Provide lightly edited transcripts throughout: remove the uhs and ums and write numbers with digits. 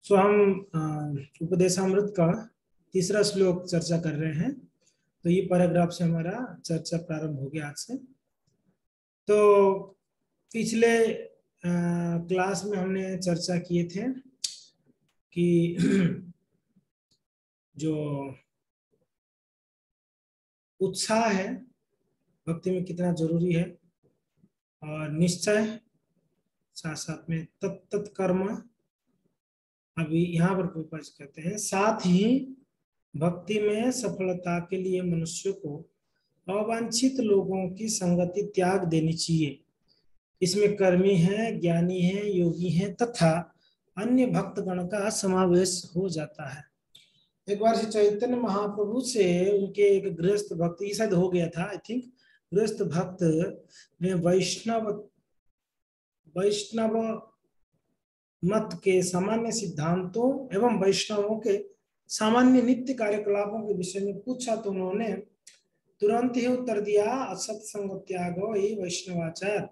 सो हम उपदेशामृत का तीसरा श्लोक चर्चा कर रहे हैं। तो ये पैराग्राफ से हमारा चर्चा प्रारंभ हो गया आज से। तो पिछले क्लास में हमने चर्चा किए थे कि जो उत्साह है भक्ति में कितना जरूरी है, और निश्चय, साथ साथ में तत्त कर्म। अभी यहाँ पर प्रभुपाद कहते हैं साथ ही भक्ति में सफलता के लिए मनुष्य को अवांछित लोगों की संगति त्याग देनी चाहिए। इसमें कर्मी है, ज्ञानी है, योगी है तथा अन्य भक्तगण का समावेश हो जाता है। एक बार से चैतन्य महाप्रभु से उनके एक गृहस्थ भक्त, ये शायद हो गया था आई थिंक, गृहस्थ भक्त ने वैष्णव मत के सामान्य सिद्धांतों एवं वैष्णवों के सामान्य नित्य कार्यकलापों के विषय में पूछा, तो उन्होंने तुरंत ही उत्तर दिया, असत्संग त्यागो ही वैष्णवाचार।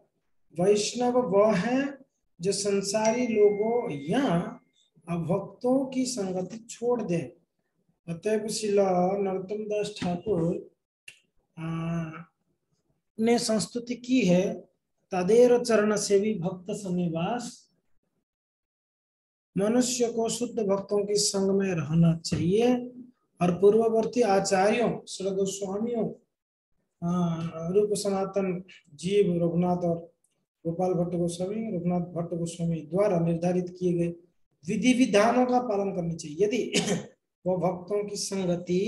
वैष्णव वह है जो संसारी लोगों या अभक्तों की संगति छोड़ दे। अतएव शिला नरोत्तम दास ठाकुर ने संस्तुति की है, तदेर चरण सेवी भक्त सन्निवास। मनुष्य को शुद्ध भक्तों के संग में रहना चाहिए। और पूर्ववर्ती आचार्यों, श्री गोस्वामियों, रूप सनातन जीव रघुनाथ और गोपाल भट्ट गोस्वामी, रघुनाथ भट्ट गोस्वामी द्वारा निर्धारित किए गए विधि विधानों का पालन करनी चाहिए। यदि वह भक्तों की संगति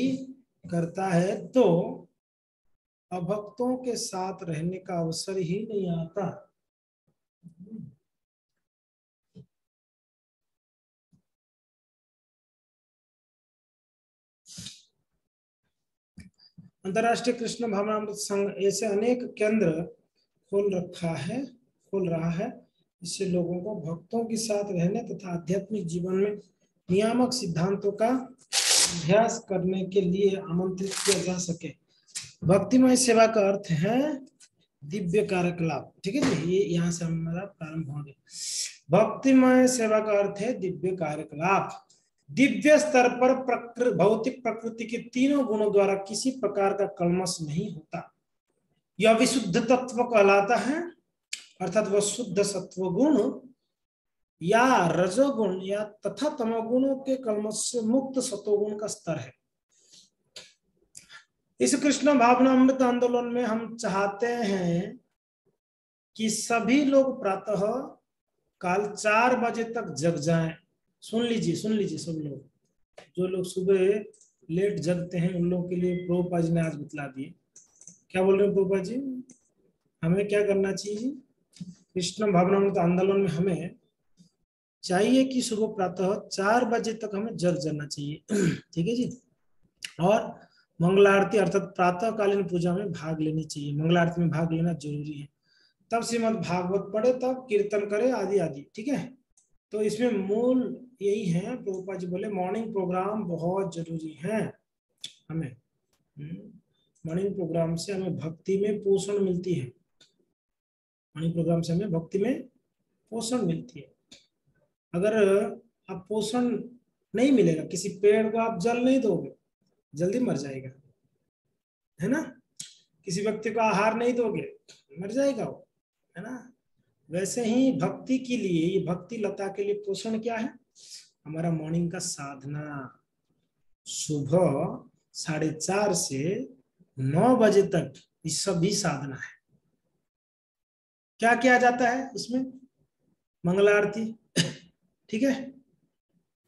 करता है तो अभक्तों के साथ रहने का अवसर ही नहीं आता। अंतर्राष्ट्रीय कृष्ण भावनामृत संघ ऐसे अनेक केंद्र खोल रहा है। इससे लोगों को भक्तों के साथ रहने तथा आध्यात्मिक जीवन में नियामक सिद्धांतों का अभ्यास करने के लिए आमंत्रित किया जा सके। भक्तिमय सेवा का अर्थ है दिव्य कार्यकलाप। ठीक है जी, ये यहाँ से हमारा प्रारंभ हो गया। भक्तिमय सेवा का अर्थ है दिव्य कार्यकलाप। दिव्य स्तर पर भौतिक प्रकृति के तीनों गुणों द्वारा किसी प्रकार का कल्मश नहीं होता। यह विशुद्ध तत्व कहलाता है, अर्थात वह शुद्ध सत्व गुण या रजोगुण या तथा तमोगुणों के कल्मश से मुक्त सतोगुण का स्तर है। इस कृष्ण भावनामृत आंदोलन में हम चाहते हैं कि सभी लोग प्रातः काल 4 बजे तक जग जाएं। सुन लीजिए सब लोग। जो लोग सुबह लेट जगते हैं उन लोगों के लिए प्रभुपाद जी ने आज बतला दिए। क्या बोल रहे हैं प्रभुपाद जी? हमें क्या करना चाहिए? कृष्ण भावनामृत आंदोलन में हमें चाहिए कि सुबह प्रातः 4 बजे तक हमें जग जाना चाहिए। ठीक है जी। और मंगल आरती अर्थात प्रातःकालीन पूजा में भाग लेनी चाहिए। मंगल आरती में भाग लेना जरूरी है। तब श्रीमद् भागवत पढ़े, तब कीर्तन करे, आदि आदि। ठीक है। तो इसमें मूल यही है, प्रभुपाद जी बोले मॉर्निंग प्रोग्राम बहुत जरूरी है। हमें मॉर्निंग प्रोग्राम से हमें भक्ति में पोषण मिलती है। मॉर्निंग प्रोग्राम से हमें भक्ति में पोषण मिलती है। अगर आप पोषण नहीं मिलेगा, किसी पेड़ को आप जल नहीं दोगे, जल्दी मर जाएगा, है ना। किसी व्यक्ति को आहार नहीं दोगे, मर जाएगा वो, है ना। वैसे ही भक्ति के लिए, ये भक्ति लता के लिए पोषण क्या है? हमारा मॉर्निंग का साधना। सुबह 4:30 से 9 बजे तक ये सभी साधना है। क्या किया जाता है इसमें? मंगल आरती। ठीक है।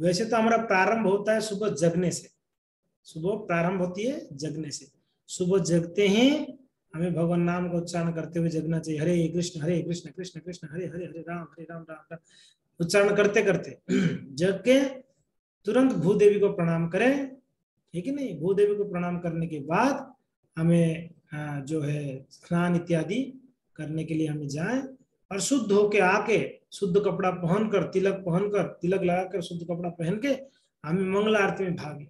वैसे तो हमारा प्रारंभ होता है सुबह जगने से। सुबह प्रारंभ होती है जगने से। सुबह जगते ही हमें भगवान नाम का उच्चारण करते हुए जगना चाहिए। हरे कृष्ण कृष्ण कृष्ण हरे हरे, हरे राम राम राम। उच्चारण करते करते जग के तुरंत भूदेवी को प्रणाम करें। ठीक है नहीं? भूदेवी को प्रणाम करने के बाद हमें जो है स्नान इत्यादि करने के लिए हमें जाएं, और शुद्ध होके आके शुद्ध कपड़ा पहनकर, तिलक लगाकर शुद्ध कपड़ा पहन के हमें मंगल आरती में भाग लें।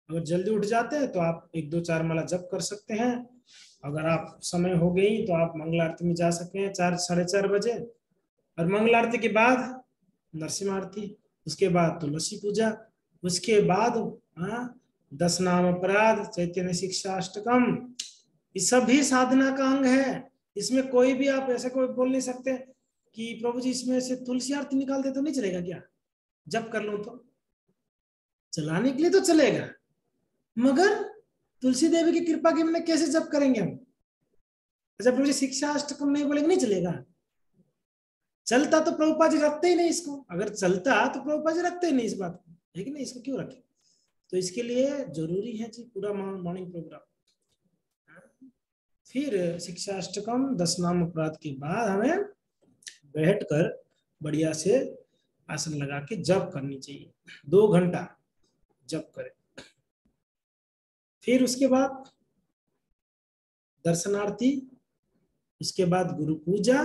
अगर जल्दी उठ जाते हैं तो आप 1 2 4 माला जप कर सकते हैं। अगर आप समय हो गई तो आप मंगल आरती में जा सकते हैं 4 साढ़े 4 बजे। और मंगल आरती के बाद नरसिंह आरती, उसके बाद तुलसी पूजा, उसके बाद 10 नाम अपराध, चैतन्य शिक्षा अष्टकम, ये सभी साधना का अंग है। इसमें कोई भी आप ऐसे कोई बोल नहीं सकते कि प्रभु जी इसमें से तुलसी आरती निकाल दे तो नहीं चलेगा क्या, जब कर लो तो चलाने के लिए तो चलेगा, मगर तुलसी देवी की कृपा के बिना कैसे जब करेंगे हम। अच्छा प्रभु जी शिक्षा अष्टकम नहीं बोलेंगे नहीं चलेगा, चलता तो प्रभुपाद जी रखते ही नहीं इसको, अगर चलता तो प्रभुपाद जी रखते ही नहीं इस बात को, है कि नहीं, इसको क्यों रखें। तो इसके लिए जरूरी है जी पूरा मॉर्निंग प्रोग्राम। फिर शिक्षा अष्टकम 10 नाम अपराध के बाद हमें बैठकर बढ़िया से आसन लगा के जप करनी चाहिए, 2 घंटा जप करें। फिर उसके बाद दर्शनार्थी, उसके बाद गुरु पूजा,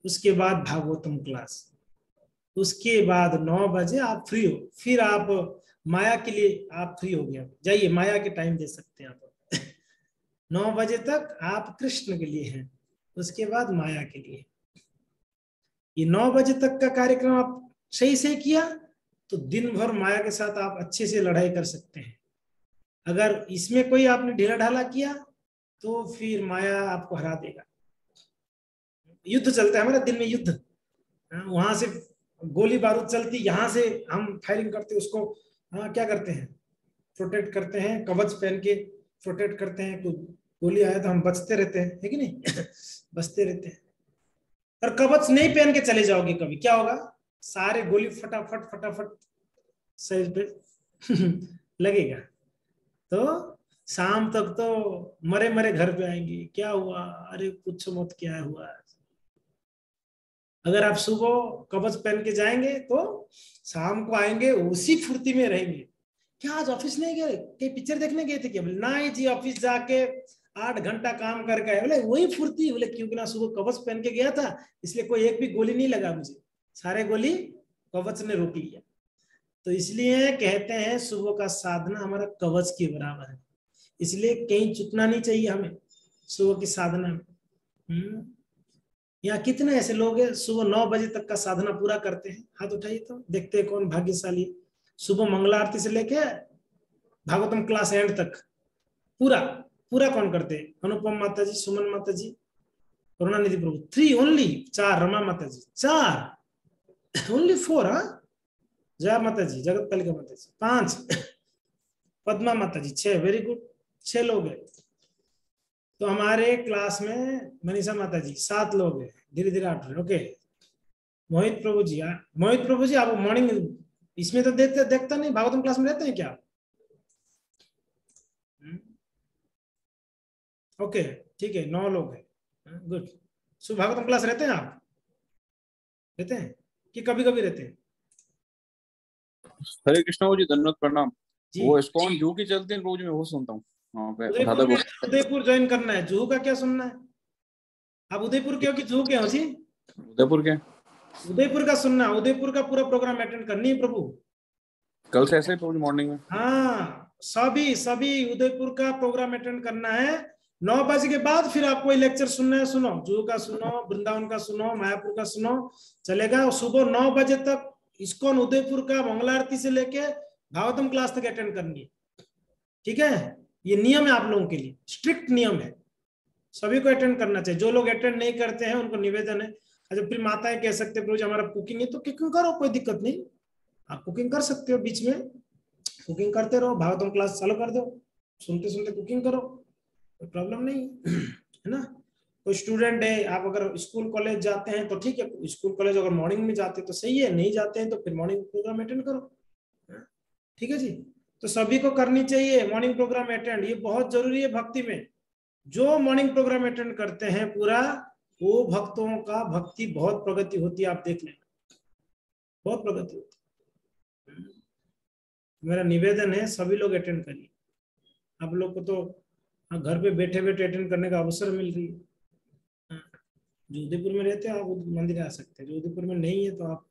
उसके बाद भागवतम क्लास, उसके बाद 9 बजे आप फ्री हो, फिर आप माया के लिए आप फ्री हो गए, जाइए माया के टाइम दे सकते हैं आप 9 बजे तक आप कृष्ण के लिए हैं, उसके बाद माया के लिए। ये 9 बजे तक का कार्यक्रम आप सही से किया तो दिन भर माया के साथ आप अच्छे से लड़ाई कर सकते हैं। अगर इसमें कोई आपने ढीला ढाला किया तो फिर माया आपको हरा देगा। युद्ध चलता है हमारा दिन में, युद्ध, वहां से गोली बारूद चलती, यहाँ से हम फायरिंग करते उसको क्या करते हैं, प्रोटेक्ट करते हैं, कवच पहन के प्रोटेक्ट करते हैं, कोई गोली आया तो हम बचते रहते हैं, है कि नहीं बचते रहते हैं। और कवच नहीं पहन के चले जाओगे कभी, क्या होगा, सारे गोली फटाफट फटाफट शरीर पे लगेगा, तो शाम तक तो मरे मरे घर पे आएंगे, क्या हुआ, अरे पूछो मत क्या हुआ। अगर आप सुबह कवच पहन के जाएंगे तो शाम को आएंगे उसी फुर्ती में रहेंगे। क्या आज ऑफिस नहीं गए, कहीं पिक्चर देखने गए थे क्या, बोले नहीं जी ऑफिस जाके 8 घंटा काम करके आए, बोले वही फुर्ती, बोले क्योंकि ना सुबह कवच पहन के गया था इसलिए कोई एक भी गोली नहीं लगा मुझे, सारे गोली कवच ने रोक लिया। तो इसलिए कहते हैं सुबह का साधना हमारा कवच के बराबर है, इसलिए कहीं चुकना नहीं चाहिए हमें सुबह की साधना में। यहाँ कितने ऐसे लोग हैं सुबह 9 बजे तक का साधना पूरा करते हैं, हाथ उठाइए तो देखते हैं कौन भाग्यशाली। सुबह मंगला आरती से लेके भागवतम क्लास एंड तक पूरा पूरा कौन करते हैं, अनुपम माता जी, सुमन माता जी, करुणानिधि प्रभु, 3 ओनली, 4 रमा माता जी, 4 ओनली 4, जया माता जी, जगत कालिका माता जी 5, पद्मा माता जी 6, वेरी गुड, 6 लोग हैं। तो हमारे क्लास में मनीषा माता जी 7 लोग हैं, धीरे धीरे 8 रहे, ओके। मोहित प्रभु जी, मोहित प्रभु जी आप मॉर्निंग इसमें तो देखता नहीं, भागवतम क्लास में रहते हैं क्या? ओके ठीक है, 9 लोग हैं, गुड। सो भागवतम क्लास रहते हैं आप, रहते हैं कि कभी कभी रहते हैं? हरे कृष्णा जी, धन्यवाद प्रणाम। जी वो इस्कॉन जू की चलती है रोज, में वो सुनता हूँ। उदयपुर में, उदयपुर ज्वाइन करना है, जुहू का क्या सुनना है? आप उदयपुर के हो कि जुहू के हो जी? उदयपुर के। उदयपुर का सुनना, उदयपुर का पूरा प्रोग्राम अटेंड करनी है प्रभु। कल से ऐसे ही मॉर्निंग में। हाँ सभी सभी उदयपुर का प्रोग्राम अटेंड करना है। 9 बजे के बाद फिर आपको लेक्चर सुनना है, सुनो, जुहू का सुनो, वृंदावन का सुनो, मायापुर का सुनो, चलेगा। सुबह 9 बजे तक इस्कॉन उदयपुर का मंगला आरती से लेके भागवतम क्लास तक अटेंड करनी है, ठीक है। ये नियम है आप लोगों के लिए, स्ट्रिक्ट नियम है, सभी को अटेंड करना चाहिए। जो लोग अटेंड नहीं करते हैं उनको निवेदन है, अच्छा फिर माताएं कह सकते हैं प्रभु हमारा कुकिंग है, तो कुकिंग करो, कोई दिक्कत नहीं, आप कुकिंग कर सकते हो, बीच में कुकिंग करते रहो, भागवतम क्लास चालू कर दो, सुनते सुनते कुकिंग करो, कोई प्रॉब्लम नहीं है ना। कोई स्टूडेंट है, आप अगर स्कूल कॉलेज जाते हैं तो ठीक है, स्कूल कॉलेज अगर मॉर्निंग में जाते हैं तो सही है, नहीं जाते हैं तो फिर मॉर्निंग प्रोग्राम अटेंड करो, ठीक है जी। तो सभी को करनी चाहिए मॉर्निंग प्रोग्राम अटेंड, ये बहुत जरूरी है भक्ति में। जो मॉर्निंग प्रोग्राम अटेंड करते हैं पूरा, वो भक्तों का भक्ति बहुत प्रगति होती है, आप देख लें, बहुत प्रगति होती है। मेरा निवेदन है सभी लोग अटेंड करिए, आप लोग को तो घर पे बैठे बैठे अटेंड करने का अवसर मिल रही है। जो उदयपुर में रहते हैं आप मंदिर आ सकते हैं, जो उदयपुर में नहीं है तो आप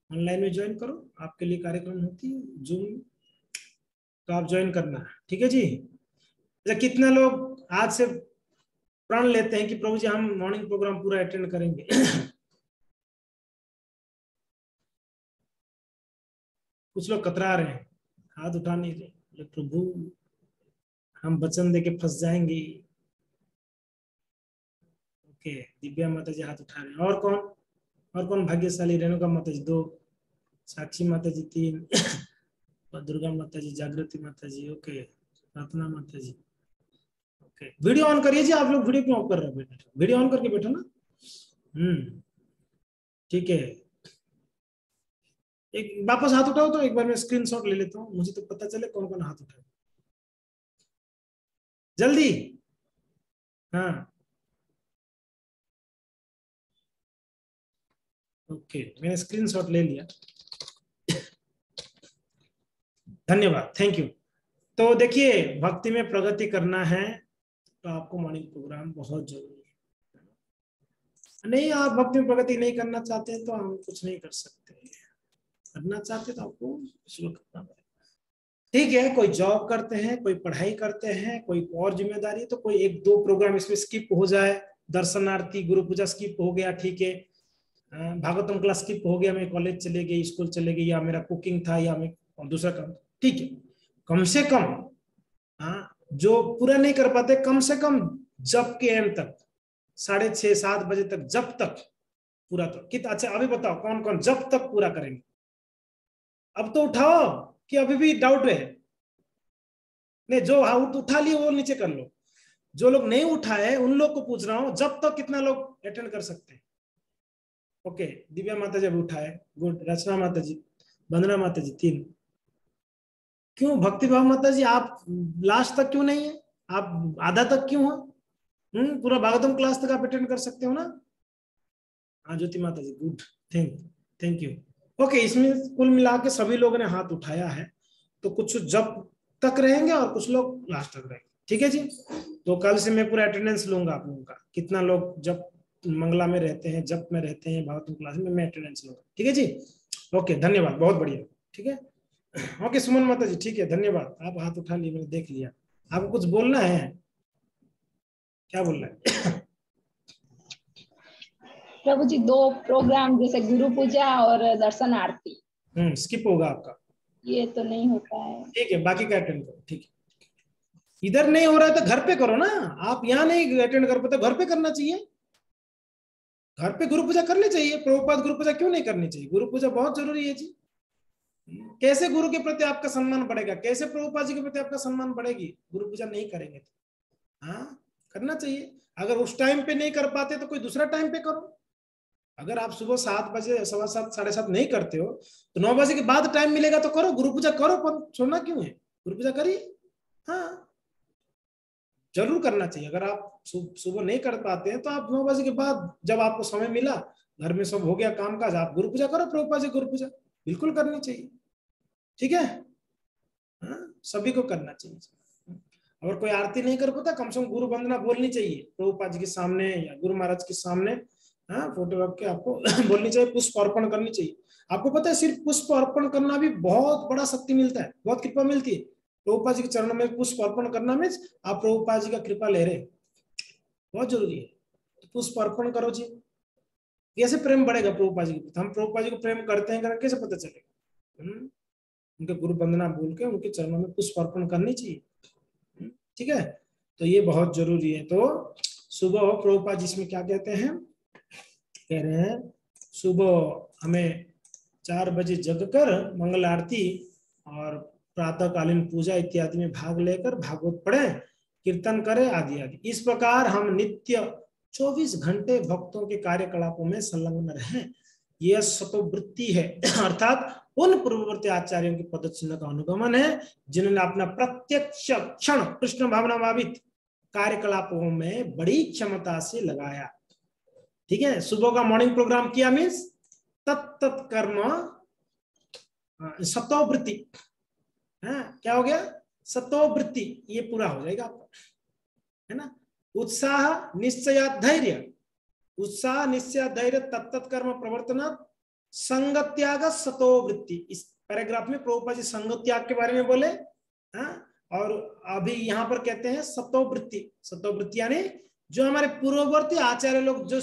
ऑनलाइन में ज्वाइन करो, आपके लिए कार्यक्रम होती है जूम, तो आप ज्वाइन करना, ठीक है जी। अच्छा कितना लोग आज से प्रण लेते हैं कि प्रभु जी हम मॉर्निंग प्रोग्राम पूरा अटेंड करेंगे? कुछ लोग कतरा रहे हैं, हाथ उठा नहीं रहे। बोले प्रभु हम वचन दे के फंस जाएंगे। ओके, दिव्या माता जी हाथ उठा रहे हैं। और कौन भाग्यशाली? रेणुका माता जी 2, साक्षी माता जी 3, और दुर्गा माता जी, जागृति माता जी, ओके, रत्ना माता जी। ओके, वीडियो ऑन करिए जी। आप लोग वीडियो क्यों ऑफ कर रहे हो? बेटा वीडियो ऑन करके बैठो ना। ठीक है, एक वापस हाथ उठाओ तो एक बार मैं स्क्रीनशॉट ले लेता हूँ, मुझे तो पता चले कौन कौन हाथ उठाए जल्दी। हाँ ओके, मैंने स्क्रीनशॉट ले लिया, धन्यवाद, थैंक यू। तो देखिए, भक्ति में प्रगति करना है तो आपको मॉर्निंग प्रोग्राम बहुत जरूरी है। नहीं, आप भक्ति में प्रगति नहीं करना चाहते हैं तो हम कुछ नहीं कर सकते। करना चाहते तो आपको शुरू करना पड़ेगा। ठीक है, कोई जॉब करते हैं, कोई पढ़ाई करते हैं, कोई और जिम्मेदारी, तो कोई 1-2 प्रोग्राम इसमें स्किप हो जाए। दर्शनार्थी, गुरु पूजा स्किप हो गया, ठीक है, भागवतम क्लास स्किप हो गया, मैं कॉलेज चले गई, स्कूल चले गई, या मेरा कुकिंग था, या मैं दूसरा काम, ठीक है, कम से कम जो पूरा नहीं कर पाते, कम से कम जब के एंड तक 6:30-7 बजे तक, जब तक पूरा, तो कितना अच्छा। अभी बताओ कौन कौन जब तक पूरा करेंगे? अब तो उठाओ, कि अभी भी डाउट है? नहीं, जो उठा लिए वो नीचे कर लो। जो लोग नहीं उठाए उन लोग को पूछ रहा हूं, जब तक कितना लोग अटेंड कर सकते हैं? ओके, दिव्या माता जी उठाए, गुड। रचना माता जी, वंदना माता जी 3। क्यों भक्ति भाव माता जी आप लास्ट तक क्यों नहीं है? आप आधा तक क्यों हो? पूरा भागवतम क्लास तक आप अटेंड कर सकते हो ना? हाँ ज्योति माता जी, गुड, थैंक यू। ओके, इसमें कुल मिला के सभी लोगों ने हाथ उठाया है, तो कुछ जब तक रहेंगे और कुछ लोग लास्ट तक रहेंगे, ठीक है जी। तो कल से मैं पूरा अटेंडेंस लूंगा आप लोगों का, कितना लोग जब मंगला में रहते हैं, जब में रहते हैं भागवतम क्लास में, मैं अटेंडेंस लूंगा, ठीक है जी। ओके, धन्यवाद, बहुत बढ़िया, ठीक है। ओके सुमन माता जी, ठीक है, धन्यवाद, आप हाथ उठा लिए, मैंने देख लिया। आपको कुछ बोलना है? क्या बोलना है? प्रभु जी 2 प्रोग्राम जैसे गुरु पूजा और दर्शन आरती स्किप होगा आपका, ये तो नहीं होता है। ठीक है, बाकी का अटेंड करो, ठीक है। इधर नहीं हो रहा है तो घर पे करो ना। आप यहाँ नहीं अटेंड कर पाते, घर पे करना चाहिए। घर पे गुरु पूजा करनी चाहिए। प्रभुपाद गुरु पूजा क्यों नहीं करनी चाहिए? गुरु पूजा बहुत जरूरी है जी। कैसे गुरु के प्रति आपका सम्मान बढ़ेगा? कैसे प्रभुपाद जी के प्रति आपका सम्मान बढ़ेगी? गुरु पूजा नहीं करेंगे तो। हाँ, करना चाहिए। अगर उस टाइम पे नहीं कर पाते तो कोई दूसरा टाइम पे करो। अगर आप सुबह 7 बजे, 7:15, 7:30 नहीं करते हो तो 9 बजे के बाद टाइम मिलेगा तो करो, गुरु पूजा करो, पर छोड़ना क्यों है? गुरु पूजा करिए। हाँ, जरूर करना चाहिए। अगर आप सुबह नहीं कर पाते हैं तो आप 9 बजे के बाद, जब आपको समय मिला, घर में सब हो गया काम काज, आप गुरु पूजा करो। प्रभुपाद जी गुरु पूजा बिल्कुल करनी चाहिए, ठीक है। हाँ, सभी को करना चाहिए। अगर कोई आरती नहीं कर पाता, कम से कम गुरु वंदना बोलनी चाहिए प्रभुपाद जी के सामने या गुरु महाराज के सामने। हाँ, फोटो रख के आपको बोलनी चाहिए, पुष्प अर्पण करनी चाहिए। आपको पता है, सिर्फ पुष्प अर्पण करना भी बहुत बड़ा शक्ति मिलता है, बहुत कृपा मिलती है। प्रभुपाद जी के चरणों में पुष्प अर्पण करना में आप प्रभुपाद जी का कृपा ले रहे, बहुत जरूरी है। तो पुष्प अर्पण करो जी, कैसे प्रेम बढ़ेगा प्रभुपाद जी के प्रति? हम प्रभुपाद जी को प्रेम करते हैं, कैसे पता चलेगा? उनके गुरु वंदना बोल के उनके चरणों में पुष्प अर्पण करनी चाहिए, ठीक है। तो ये बहुत जरूरी है। तो सुबह प्रभुपाद जी इसमें क्या कहते हैं, कह रहे हैं सुबह हमें 4 बजे जगकर मंगल आरती और प्रातःकालीन पूजा इत्यादि में भाग लेकर भागवत पढ़े, कीर्तन करें, आदि आदि। इस प्रकार हम नित्य 24 घंटे भक्तों के कार्यकलापों में संलग्न रहें, यह सतोवृत्ति है। अर्थात उन पूर्ववर्ती आचार्यों के पदचिन्ह का अनुगमन है जिन्होंने अपना प्रत्यक्ष क्षण कृष्ण भावना भावित कार्यकलापों में बड़ी क्षमता से लगाया, ठीक है। सुबह का मॉर्निंग प्रोग्राम किया मीन्स तत्त कर्म सतोवृत्ति, क्या हो गया? सतोवृत्ति, ये पूरा हो जाएगा आपका, है ना। उत्साह निश्चय धैर्य, उत्साह निश्चय धैर्य तत्त कर्म प्रवर्तन संग त्याग सतोवृत्ति। इस पैराग्राफ में प्रभुपाद जी संग त्याग के बारे में बोले, और अभी यहाँ पर कहते हैं सतोवृत्ति। सतोवृत्ति यानी जो हमारे पूर्ववर्ती आचार्य लोग जो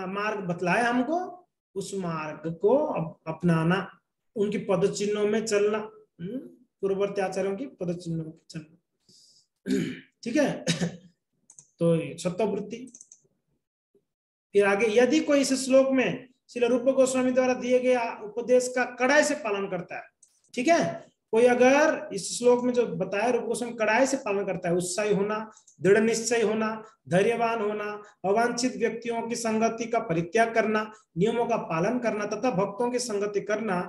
मार्ग बतलाया हमको, उस मार्ग को अपनाना, उनकी पद चिन्हों में चलना, पूर्ववर्ती आचार्यों की पद चिन्हों में चलना। ठीक है। तो सत्ववृत्ति। फिर आगे, यदि कोई इस श्लोक में श्रील रूप गोस्वामी द्वारा दिए गए उपदेश का कड़ाई से पालन करता है, ठीक है, कोई अगर इस श्लोक में जो बताया रूप गोस्वामी कड़ाई से पालन करता है, उत्साही होना, दृढ़ निश्चय होना, धैर्यवान होना, अवांछित व्यक्तियों की संगति का परित्याग करना, नियमों का पालन करना तथा भक्तों की संगति करना,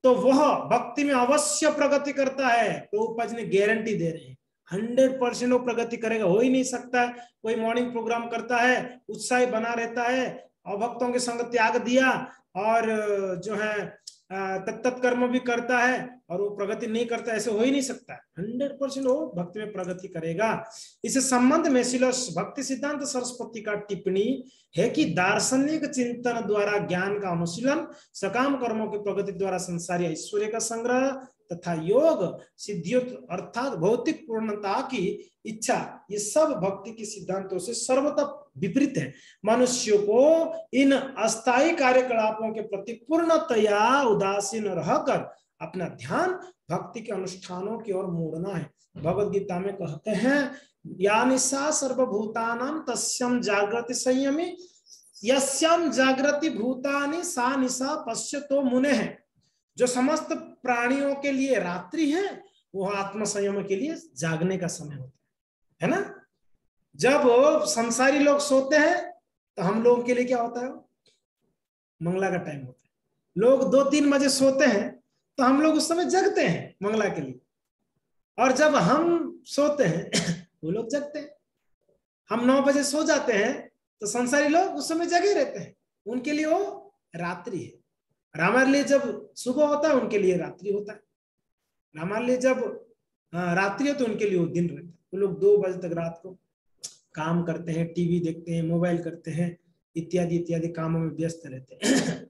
तो वह भक्ति में अवश्य प्रगति करता है। प्रभुपाद जी ने गारंटी दे रहे हैं 100% वो प्रगति करेगा। हो ही नहीं सकता है कोई मॉर्निंग प्रोग्राम करता है, उत्साही बना रहता है, अभक्तों की संगत त्याग दिया और जो है तत्त कर्म भी करता है और वो प्रगति नहीं करता, ऐसे हो ही नहीं सकता। 100% वो भक्ति में प्रगति करेगा। इस संबंध में श्रील भक्ति सिद्धांत सरस्वती का टिप्पणी है कि दार्शनिक चिंतन द्वारा ज्ञान का अनुशीलन, सकाम कर्मों की प्रगति द्वारा संसारी ऐश्वर्य का संग्रह तथा योग सिद्धियों अर्थात भौतिक पूर्णता की इच्छा, ये सब भक्ति के सिद्धांतों से सर्वतः विपरीत है। मनुष्य को इन अस्थायी कार्यकलापों के प्रति पूर्णतया उदासीन रहकर अपना ध्यान भक्ति के अनुष्ठानों की ओर मोड़ना है। भगवद गीता में कहते हैं, या निशा सर्वभूतानां तस्यं जागृति संयमी यस्यं जागृति भूतानि सा निशा पश्यतो मुने है। जो समस्त प्राणियों के लिए रात्रि है, वो आत्म संयम के लिए जागने का समय होता है ना। जब संसारी लोग सोते हैं तो हम लोगों के लिए क्या होता है, मंगला का टाइम होता है। लोग 2-3 बजे सोते हैं तो हम लोग उस समय जगते हैं मंगला के लिए, और जब हम सोते हैं वो लोग जगते हैं। हम 9 बजे सो जाते हैं तो संसारी लोग उस समय जगे रहते हैं, उनके लिए वो रात्रि है। हमारे लिए जब सुबह होता है उनके लिए रात्रि होता है, हमारे लिए जब रात्रि हो तो उनके लिए वो दिन रहता है। वो लोग 2 बजे तक रात को काम करते हैं, टीवी देखते हैं, मोबाइल करते हैं, इत्यादि इत्यादि कामों में व्यस्त रहते हैं।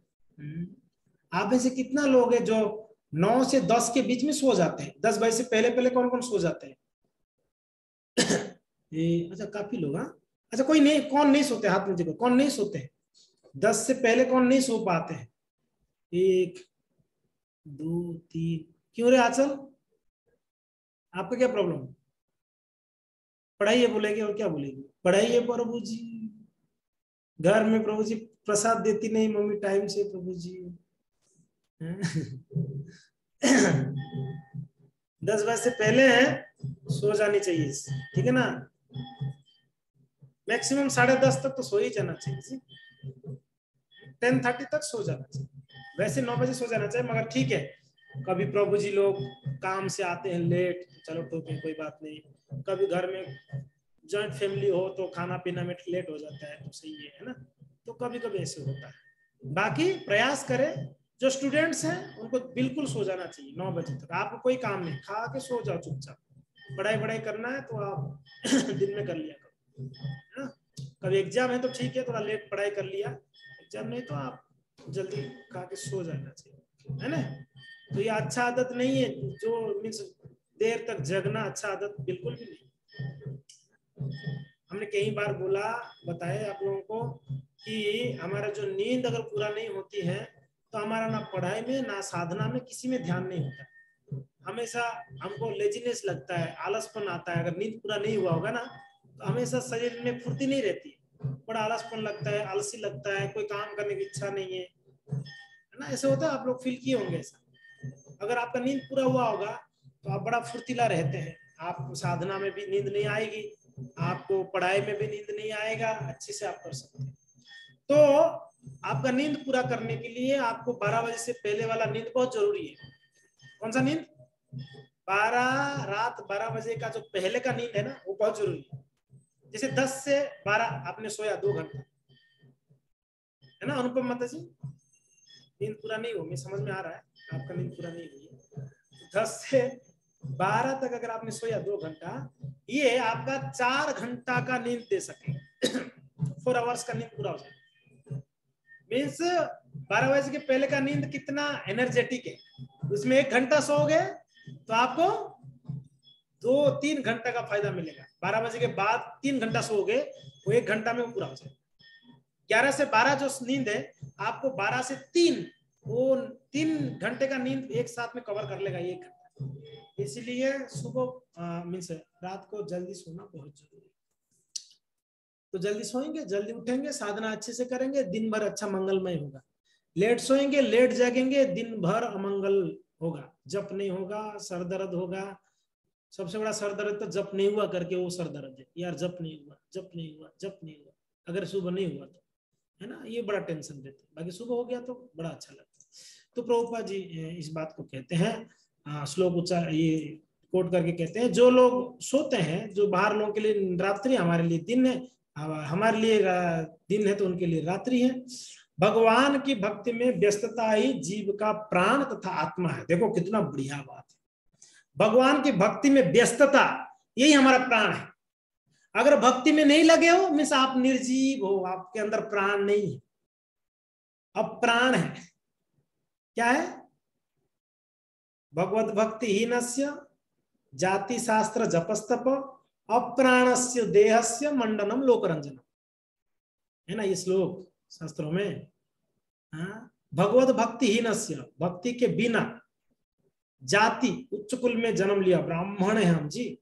आप में से कितना लोग हैं जो 9 से 10 के बीच में सो जाते हैं? 10 बजे से पहले पहले कौन कौन सो जाते हैं? अच्छा, काफी लोग। हाँ, अच्छा, कोई नहीं, कौन नहीं सोते? हाथ में देखो, कौन नहीं सोते हैं? 10 से पहले कौन नहीं सो पाते हैं? 1 2 3। क्यों रे आंचल, आपका क्या प्रॉब्लम है? पढ़ाइए बोलेगी और क्या बोलेगी? पढ़ाइए प्रभु जी, घर में प्रभु जी प्रसाद देती नहीं मम्मी टाइम से प्रभु जी। 10 बजे से पहले सो जानी चाहिए, ठीक है ना। मैक्सिमम 10:30 तक तो सो ही जाना चाहिए, 10:30 तक सो जाना चाहिए। वैसे 9 बजे सो जाना चाहिए, मगर ठीक है, कभी प्रभु जी लोग काम से आते हैं लेट, चलो ठीक है, कोई बात नहीं। कभी घर में जॉइंट फैमिली हो तो खाना पीना में लेट हो जाता है, तो सही है ना। तो कभी कभी ऐसे होता है। बाकी प्रयास करें, जो स्टूडेंट्स हैं उनको बिल्कुल सो जाना चाहिए 9 बजे तक। आपको कोई काम नहीं, खा के सो जाओ चुपचाप। पढ़ाई करना है तो आप दिन में कर लिया करो, है ना। कभी एग्जाम है तो ठीक है, थोड़ा लेट पढ़ाई कर लिया, एग्जाम नहीं तो आप जल्दी खा के सो जाना चाहिए, है ना। तो ये अच्छा आदत नहीं है, जो मीन्स देर तक जगना अच्छा आदत बिल्कुल भी नहीं। हमने कई बार बताया आप लोगों को कि हमारा जो नींद अगर पूरा नहीं होती है तो हमारा ना पढ़ाई में ना साधना में किसी में ध्यान नहीं होता। हमेशा हमको लेजीनेस लगता है, आलसपन आता है। अगर नींद पूरा नहीं हुआ होगा ना तो हमेशा शरीर में फुर्ती नहीं रहती, बड़ा आलसपन लगता है, आलसी लगता है, कोई काम करने की इच्छा नहीं है ना। ऐसे होता है, आप लोग फील किए होंगे ऐसा। अगर आपका नींद पूरा हुआ होगा तो आप बड़ा फुर्तीला रहते हैं, आपको साधना में भी नींद नहीं आएगी, आपको पढ़ाई में भी नींद नहीं आएगा, अच्छे से आप कर सकते हैं। तो आपका नींद पूरा करने के लिए आपको 12 बजे से पहले वाला नींद बहुत जरूरी है। कौन सा नींद? रात 12 बजे का जो पहले का नींद है ना, वो बहुत जरूरी है। जैसे 10 से 12 आपने सोया 2 घंटा, है ना अनुपम माता जी, नींद पूरा नहीं हो, मैं समझ में आ रहा है आपका नींद पूरा नहीं हुई है। 10 से 12 तक अगर आपने सोया 2 घंटा, ये आपका 4 घंटा का नींद दे सके। 4 आवर्स का नींद पूरा हो जाए। मीन्स 12 बजे के पहले का नींद कितना एनर्जेटिक है, उसमें 1 घंटा सोओगे तो आपको 2-3 घंटा का फायदा मिलेगा। 12 बजे के बाद 3 घंटा सोओगे, वो 1 घंटा में पूरा हो जाएगा। 11 से 12 जो नींद है, आपको 12 से 3 वो 3 घंटे का नींद एक साथ में कवर कर लेगा 1 घंटा। इसलिए सुबह मीन्स रात को जल्दी सोना बहुत जरूरी है। तो जल्दी सोएंगे, जल्दी उठेंगे, साधना अच्छे से करेंगे, दिन भर अच्छा मंगलमय होगा। लेट सोएंगे, लेट जागेंगे, दिन भर अमंगल होगा, जप नहीं होगा, सर दर्द होगा। सबसे बड़ा सर दर्द तो जप नहीं हुआ करके वो सर दर्द है यार, जप नहीं हुआ, जप नहीं हुआ, जप नहीं हुआ, अगर सुबह नहीं हुआ तो, है ना, ये बड़ा टेंशन देते हैं। बाकी सुबह हो गया तो बड़ा अच्छा लगता है। तो प्रभुपाद जी इस बात को कहते हैं, श्लोक उच्चार ये कोट करके कहते हैं, जो लोग सोते हैं, जो बाहर लोगों के लिए रात्रि, हमारे लिए दिन है, हमारे लिए दिन है तो उनके लिए रात्रि है। भगवान की भक्ति में व्यस्तता ही जीव का प्राण तथा आत्मा है। देखो कितना बढ़िया बात है, भगवान की भक्ति में व्यस्तता यही हमारा प्राण है। अगर भक्ति में नहीं लगे हो मीन्स आप निर्जीव हो, आपके अंदर प्राण नहीं है, अब प्राण है। क्या है? भगवत भक्ति हीनस्य जाति शास्त्र जपस्तप अप्राणस्य देहस्य मंडनम लोकरंजनम, है ना ये श्लोक शास्त्रों में। भगवत भक्ति हीनस्य, भक्ति के बिना, जाति उच्च कुल में जन्म लिया, ब्राह्मण है हम जी,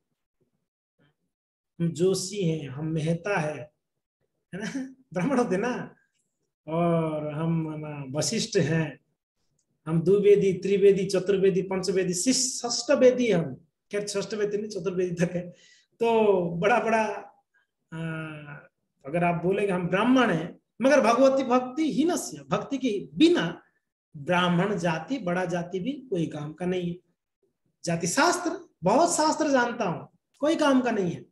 हम जोशी हैं, हम मेहता है ना, ब्राह्मण होते ना, और हम वशिष्ठ हैं, हम द्विवेदी, त्रिवेदी, चतुर्वेदी, पंचवेदी, षष्ठ वेदी, हम क्या षष्ठ वेदी नहीं, चतुर्वेदी तक है। तो बड़ा बड़ा अगर आप बोलेंगे हम ब्राह्मण हैं, मगर भगवती भक्ति हीनस्य, भक्ति के बिना ब्राह्मण जाति, बड़ा जाति भी कोई काम का नहीं है। जाति शास्त्र, बहुत शास्त्र जानता हूं, कोई काम का नहीं है।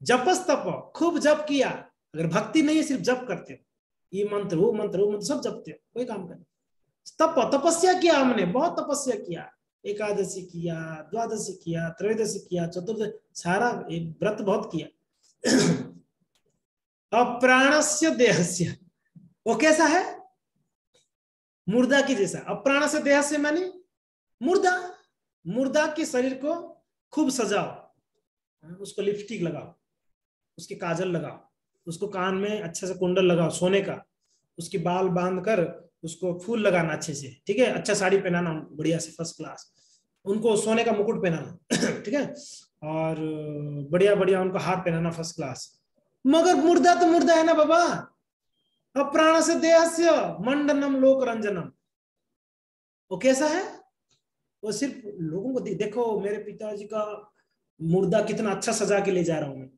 जपस तप, खूब जप किया, अगर भक्ति नहीं है, सिर्फ जप करते हो, ये मंत्र वो मंत्र वो मंत्र सब जपते हो, कोई काम का नहीं। तपस्या किया, हमने बहुत तपस्या किया, एकादशी किया, द्वादशी किया, त्रयोदशी किया, चतुर्दशी, सारा व्रत बहुत किया। अप्राणस्य देहस्य, वो कैसा है? मुर्दा की जैसा। अप्राणस्य देहस्य माने मुर्दा, मुर्दा के शरीर को खूब सजाओ, उसको लिपस्टिक लगाओ, उसके काजल लगाओ, उसको कान में अच्छे से कुंडल लगाओ सोने का, उसके बाल बांध कर उसको फूल लगाना अच्छे से, ठीक है, अच्छा साड़ी पहनाना बढ़िया से फर्स्ट क्लास, उनको सोने का मुकुट पहनाना ठीक है, और बढ़िया बढ़िया उनको हार पहनाना फर्स्ट क्लास। मगर मुर्दा तो मुर्दा है ना बाबा। अप्राण से देहस्य मंडनम लोक रंजनम, वो कैसा है? वो सिर्फ लोगों को देखो, मेरे पिताजी का मुर्दा कितना अच्छा सजा के ले जा रहा हूं मैं,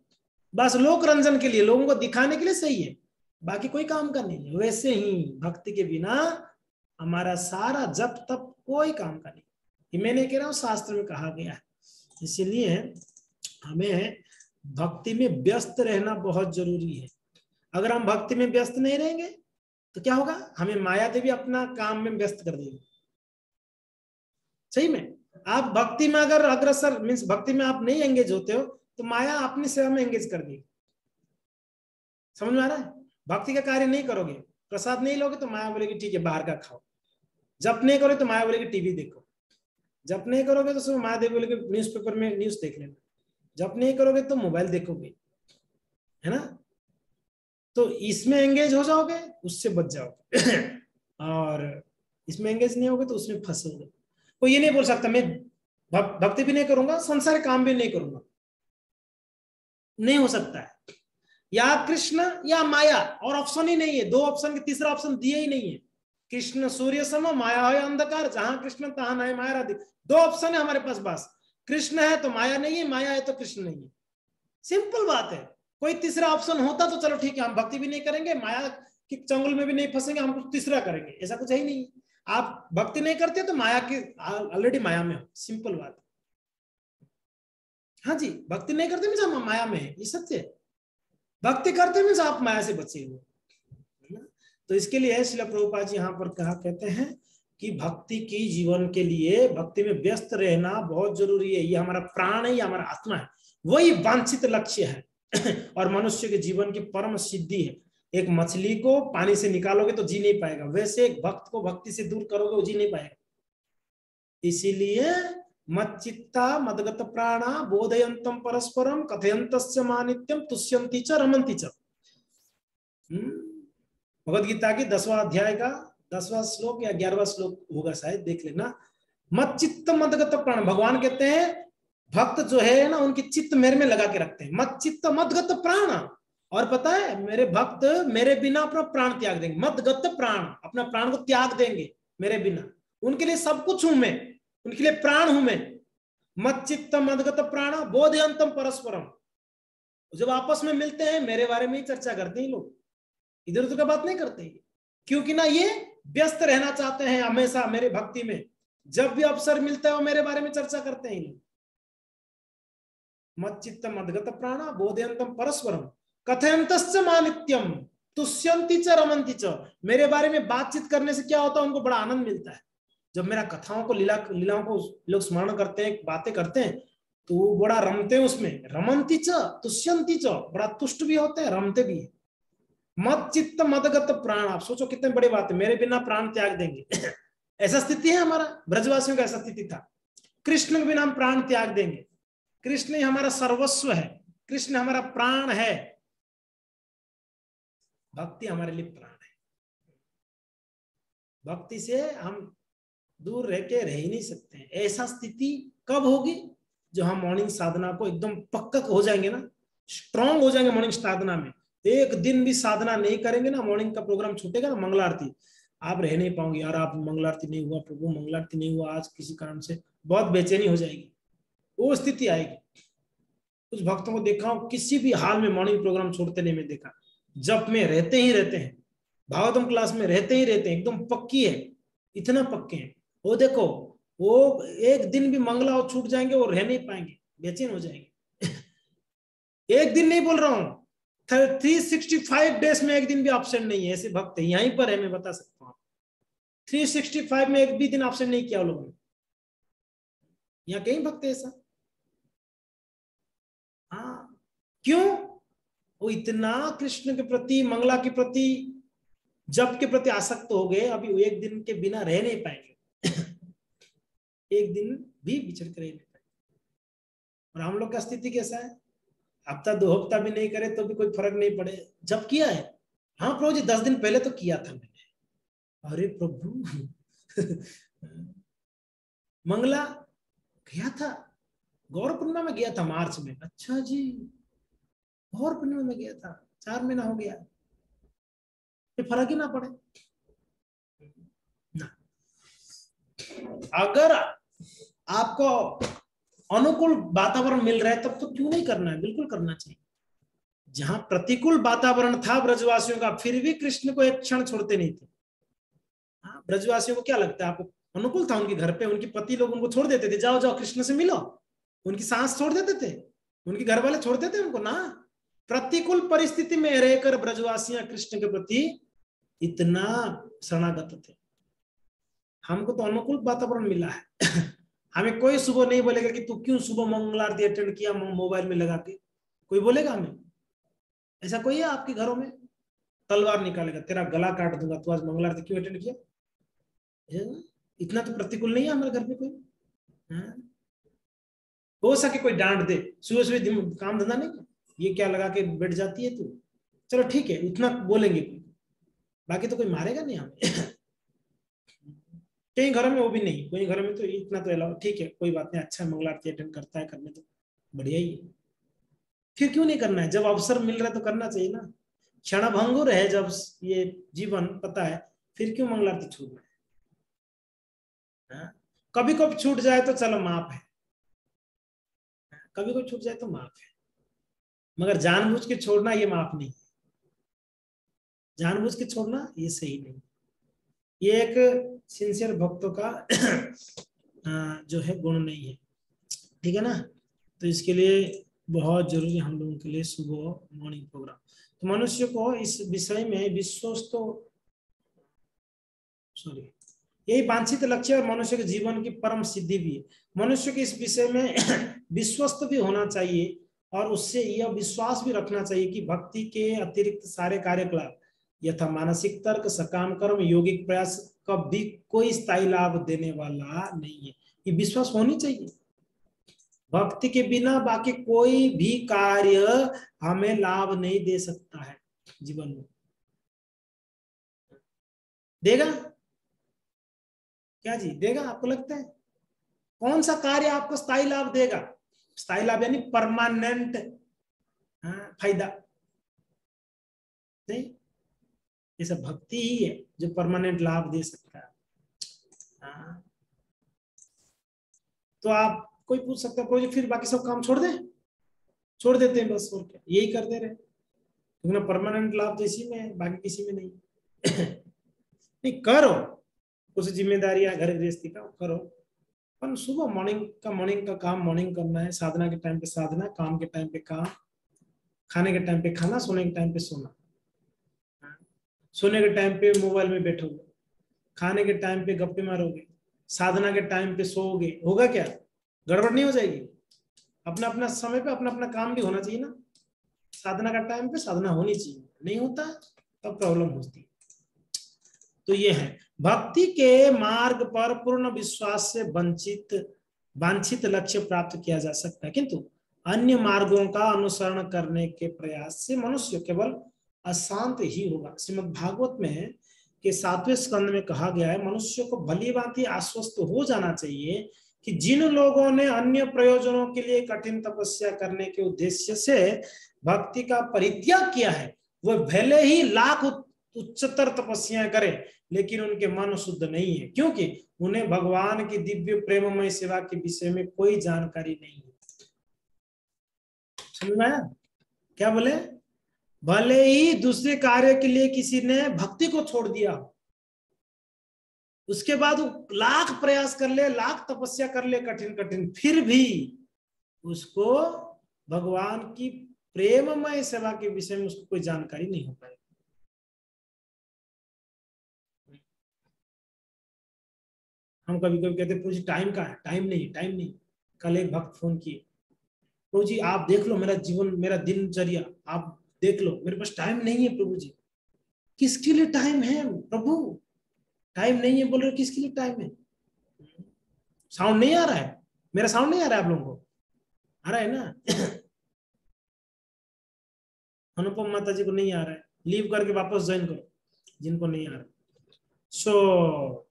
बस लोक रंजन के लिए, लोगों को दिखाने के लिए सही है, बाकी कोई काम का नहीं है। वैसे ही भक्ति के बिना हमारा सारा जप तप कोई काम का नहीं, ये मैं नहीं कह रहा हूं, शास्त्र में कहा गया है। इसीलिए हमें भक्ति में व्यस्त रहना बहुत जरूरी है। अगर हम भक्ति में व्यस्त नहीं रहेंगे तो क्या होगा? हमें माया देवी अपना काम में व्यस्त कर देगी। सही में आप भक्ति में अगर अग्रसर मीन्स भक्ति में आप नहीं एंगेज होते हो तो माया अपनी सेवा में एंगेज कर देगी। समझ में आ रहा है? भक्ति का कार्य नहीं करोगे, प्रसाद नहीं लोगे तो माया बोलेगी ठीक है बाहर का खाओ, जप नहीं करोगे तो माया बोलेगी टीवी देखो, जप नहीं करोगे तो सुबह माया देवी बोलेगी न्यूज़पेपर में न्यूज देख लेना, जप नहीं करोगे तो मोबाइल देखोगे, है ना। तो इसमें एंगेज हो जाओगे, उससे बच जाओगे और इसमें एंगेज नहीं होगे तो उसमें फंसोगे। कोई ये नहीं बोल सकता मैं भक्ति भी नहीं करूंगा, संसार काम भी नहीं करूंगा, नहीं हो सकता है। या कृष्ण या माया, और ऑप्शन ही नहीं है, दो ऑप्शन के तीसरा ऑप्शन दिए ही नहीं है। कृष्ण सूर्य सम, माया है अंधकार, जहां कृष्ण तहां नहीं माया राधे, दो ऑप्शन है हमारे पास बस। कृष्ण है तो माया नहीं है, माया है तो कृष्ण नहीं है, सिंपल बात है। कोई तीसरा ऑप्शन होता तो चलो ठीक है, हम भक्ति भी नहीं करेंगे, माया के चंगुल में भी नहीं फंसेंगे, हम कुछ तीसरा करेंगे, ऐसा कुछ है ही नहीं। आप भक्ति नहीं करते तो माया की ऑलरेडी माया में हो, सिंपल बात। हाँ जी, भक्ति नहीं करते मीन्स हम माया में है, ये सत्य है। भक्ति करते मीन्स आप माया से बचे हुए। तो इसके लिए श्रील प्रभुपाद जी यहाँ पर कहते हैं कि भक्ति की जीवन के लिए भक्ति में व्यस्त रहना बहुत जरूरी है। ये हमारा प्राण है, ये हमारा आत्मा है, वही वांछित लक्ष्य है और मनुष्य के जीवन की परम सिद्धि है। एक मछली को पानी से निकालोगे तो जी नहीं पाएगा, वैसे एक भक्त को भक्ति से दूर करोगे वो जी नहीं पाएगा। इसीलिए मच्चित्ता मदगत प्राणा बोधयंतम परस्परम कथयंतस्य मानित्यम तुष्यंति च रमन्ति च। भगवद गीता की 10वां अध्याय का 10वां श्लोक या 11वां श्लोक होगा शायद, देख लेना। मत चित्त मदगत प्राण, भगवान कहते हैं भक्त जो है ना उनकी चित्त मेरे में लगा के रखते हैं। मत चित्त मदगत प्राण, और पता है मेरे भक्त मेरे बिना अपना प्राण त्याग देंगे। मदगत प्राण, अपना प्राण को त्याग देंगे मेरे बिना। उनके लिए सब कुछ हूं मैं, उनके लिए प्राण हूं मैं। मत चित्त मदगत प्राण बोधयंतम परस्परम। जब आपस में मिलते हैं मेरे बारे में ही चर्चा करते हैं लोग, इधर उधर का बात नहीं करते, क्योंकि ना ये व्यस्त रहना चाहते हैं हमेशा मेरे भक्ति में। जब भी अवसर मिलता है वो मेरे बारे में चर्चा करते हैं लोग। मत चित्त मदगत प्राण बोधयंतम परस्परम कथयंतश्च मानित्यम तुष्यंति च रमन्ति च। मेरे बारे में बातचीत करने से क्या होता है, उनको बड़ा आनंद मिलता है। जब मेरा कथाओं को लीलाओं को लोग स्मरण करते हैं, बातें करते हैं, तो वो बड़ा रमते हैं उसमें। रमन्ति च तुष्यंति च, बड़ा तुष्ट भी होते हैं, रमते भी है। मत चित्त मदगत प्राण, आप सोचो कितने बड़ी बात है, मेरे बिना प्राण त्याग देंगे। ऐसा स्थिति है हमारा, ब्रजवासियों का ऐसा स्थिति था। कृष्ण के बिना हम प्राण त्याग देंगे। कृष्ण ही हमारा सर्वस्व है, कृष्ण हमारा प्राण है। भक्ति हमारे लिए प्राण है। भक्ति से हम दूर रह के रह ही नहीं सकते हैं। ऐसा स्थिति कब होगी, जो हम मॉर्निंग साधना को एकदम पक्का हो जाएंगे ना, स्ट्रांग हो जाएंगे मॉर्निंग साधना में। एक दिन भी साधना नहीं करेंगे ना, मॉर्निंग का प्रोग्राम छूटेगा ना, मंगला आरती, आप रह नहीं पाओगे। यार आप मंगला आरती नहीं हुआ, प्रभु मंगला आरती नहीं हुआ आज किसी कारण से, बहुत बेचैनी हो जाएगी, वो स्थिति आएगी। कुछ भक्तों को देखा हूं किसी भी हाल में मॉर्निंग प्रोग्राम छोड़ते नहीं, मैं देखा। जप में रहते ही रहते हैं, भागवतम क्लास में रहते ही रहते हैं, एकदम पक्की है, इतना पक्के हैं। वो देखो, वो एक दिन भी मंगला और छूट जाएंगे, वो रह नहीं पाएंगे, बेचैन हो जाएंगे। एक दिन नहीं बोल रहा हूं, 365 डेज में एक दिन भी एब्सेंट नहीं है। ऐसे भक्त है, यहीं पर है, मैं बता सकता हूँ। 365 में एक भी दिन एब्सेंट नहीं किया लोगों ने। यहाँ कहीं भक्त है ऐसा? हाँ, क्यों? वो इतना कृष्ण के प्रति, मंगला के प्रति, जप के प्रति आसक्त हो गए, अभी वो एक दिन के बिना रह नहीं पाएंगे। एक दिन भी विचर कर रह नहीं पाएंगे। और हम लोग का स्थिति कैसा है, हफ्ता 2 हफ्ता भी नहीं करे तो भी कोई फर्क नहीं पड़े। जब किया है, हाँ प्रभु जी 10 दिन पहले तो किया था मैंने। अरे प्रभु मंगला गया था, गौर पूर्णिमा में गया था मार्च में। अच्छा जी, गौर पूर्णिमा में गया था, 4 महीना हो गया, ये फर्क ही ना पड़े ना। अगर आपको अनुकूल वातावरण मिल रहा है तब तो क्यों नहीं करना है, बिल्कुल करना चाहिए। जहां प्रतिकूल वातावरण था ब्रजवासियों का, फिर भी कृष्ण को एक क्षण छोड़ते नहीं थे। हाँ, ब्रजवासियों को क्या लगता है, आपको अनुकूल था उनके घर पे, उनके पति लोग उनको छोड़ देते थे, जाओ जाओ कृष्ण से मिलो, उनकी सांस छोड़ देते थे, उनके घर वाले छोड़ देते उनको ना। प्रतिकूल परिस्थिति में रहकर ब्रजवासियां कृष्ण के प्रति इतना शरणागत थे। हमको तो अनुकूल वातावरण मिला है। हमें कोई सुबह नहीं बोलेगा कि तू क्यों सुबह मंगला आरती अटेंड किया मोबाइल में लगा के, कोई बोलेगा हमें? ऐसा कोई है आपके घरों में? तलवार निकालेगा, तेरा गला काट दूंगा, तू आज मंगला आरती क्यों अटेंड किया? इतना तो प्रतिकूल नहीं है हमारे घर पे कोई। हो सके कोई डांट दे, सुबह सुबह काम धंधा नहीं, ये क्या लगा के बैठ जाती है तू, चलो ठीक है, इतना बोलेंगे कोई, बाकी तो कोई मारेगा नहीं हमें। कई घरों में वो भी नहीं, कोई घरों में तो इतना तो अलाउ, ठीक है कोई बात नहीं, अच्छा मंगला आरती अटेंड करता है, करने तो बढ़िया ही है। फिर क्यों नहीं करना है? जब अवसर मिल रहा है तो करना चाहिए ना। क्षणभंगुर है जब ये जीवन, पता है, फिर क्यों मंगला आरती छूटना है? कभी कभी छूट जाए तो चलो माफ है, कभी कभी छूट जाए तो माफ है, मगर जानबूझ के छोड़ना ये माफ नहीं, जानबूझ के छोड़ना ये सही नहीं। ये एक सिंसियर भक्तों का जो है गुण नहीं है, ठीक है ना। तो इसके लिए बहुत जरूरी हम लोगों के लिए सुबह मॉर्निंग प्रोग्राम। तो मनुष्य को इस विषय में विश्वस्त, सॉरी, यही वांछित लक्ष्य और मनुष्य के जीवन की परम सिद्धि भी है। मनुष्य के इस विषय में विश्वस्त भी होना चाहिए और उससे यह विश्वास भी रखना चाहिए कि भक्ति के अतिरिक्त सारे कार्यकलाप यथा मानसिक तर्क, सकाम कर्म, यौगिक प्रयास कभी कोई स्थायी लाभ देने वाला नहीं है। ये विश्वास होनी चाहिए। भक्ति के बिना बाकी कोई भी कार्य हमें लाभ नहीं दे सकता है जीवन में। देगा? क्या जी देगा आपको लगता है? कौन सा कार्य आपको स्थायी लाभ देगा? स्थायी लाभ यानी परमानेंट फायदा नहीं, ये सब भक्ति ही है जो परमानेंट लाभ दे सकता है। तो आप कोई पूछ सकता है फिर बाकी सब काम छोड़ देते हैं बस, और क्या यही करते रहे, लेकिन परमानेंट लाभ तो इसी में है, बाकी किसी में नहीं। नहीं करो कुछ जिम्मेदारियां घर गृहस्थी का करो, पर सुबह मॉर्निंग का काम मॉर्निंग करना है, साधना के टाइम पे साधना, काम के टाइम पे काम, खाने के टाइम पे खाना, सोने के टाइम पे सोना। सोने के टाइम पे मोबाइल में बैठोगे, खाने के टाइम पे गप्पे मारोगे, साधना के टाइम पे सोओगे, होगा क्या? गड़बड़ नहीं हो जाएगी? अपना अपना समय पे अपना अपना काम भी होना चाहिए ना। साधना का टाइम पे साधना होनी चाहिए, नहीं होता तब प्रॉब्लम होती है। तो ये है भक्ति के मार्ग पर पूर्ण विश्वास से वांछित लक्ष्य प्राप्त किया जा सकता है, किंतु अन्य मार्गों का अनुसरण करने के प्रयास से मनुष्य केवल अशांत ही होगा। श्रीमद् भागवत में के 7वें स्कंद में कहा गया है, मनुष्य को भली भांति आश्वस्त हो जाना चाहिए कि जिन लोगों ने अन्य प्रयोजनों के लिए कठिन तपस्या करने के उद्देश्य से भक्ति का परित्याग किया है, वो भले ही लाख उच्चतर तपस्या करें, लेकिन उनके मन शुद्ध नहीं है, क्योंकि उन्हें भगवान की दिव्य प्रेममय सेवा के विषय में कोई जानकारी नहीं है। समझ में आया? क्या बोले? भले ही दूसरे कार्य के लिए किसी ने भक्ति को छोड़ दिया, उसके बाद वो लाख प्रयास कर ले, लाख तपस्या कर ले कठिन, फिर भी उसको भगवान की प्रेममय सेवा के विषय में उसको कोई जानकारी नहीं हो पाएगी। हम कभी कभी कहते प्रभु जी टाइम का है, टाइम नहीं। कल एक भक्त फोन किए, प्रभु जी आप देख लो मेरा जीवन, मेरा दिनचर्या आप देख लो, मेरे पास टाइम नहीं है प्रभु जी। किसके लिए टाइम है प्रभु? टाइम नहीं है बोल रहे, किसके लिए टाइम है? साउंड नहीं आ रहा है? मेरा साउंड नहीं आ रहा है आप लोगों को? आ रहा है ना? अनुपम माता जी को नहीं आ रहा है, लीव करके वापस ज्वाइन करो जिनको नहीं आ रहा। सो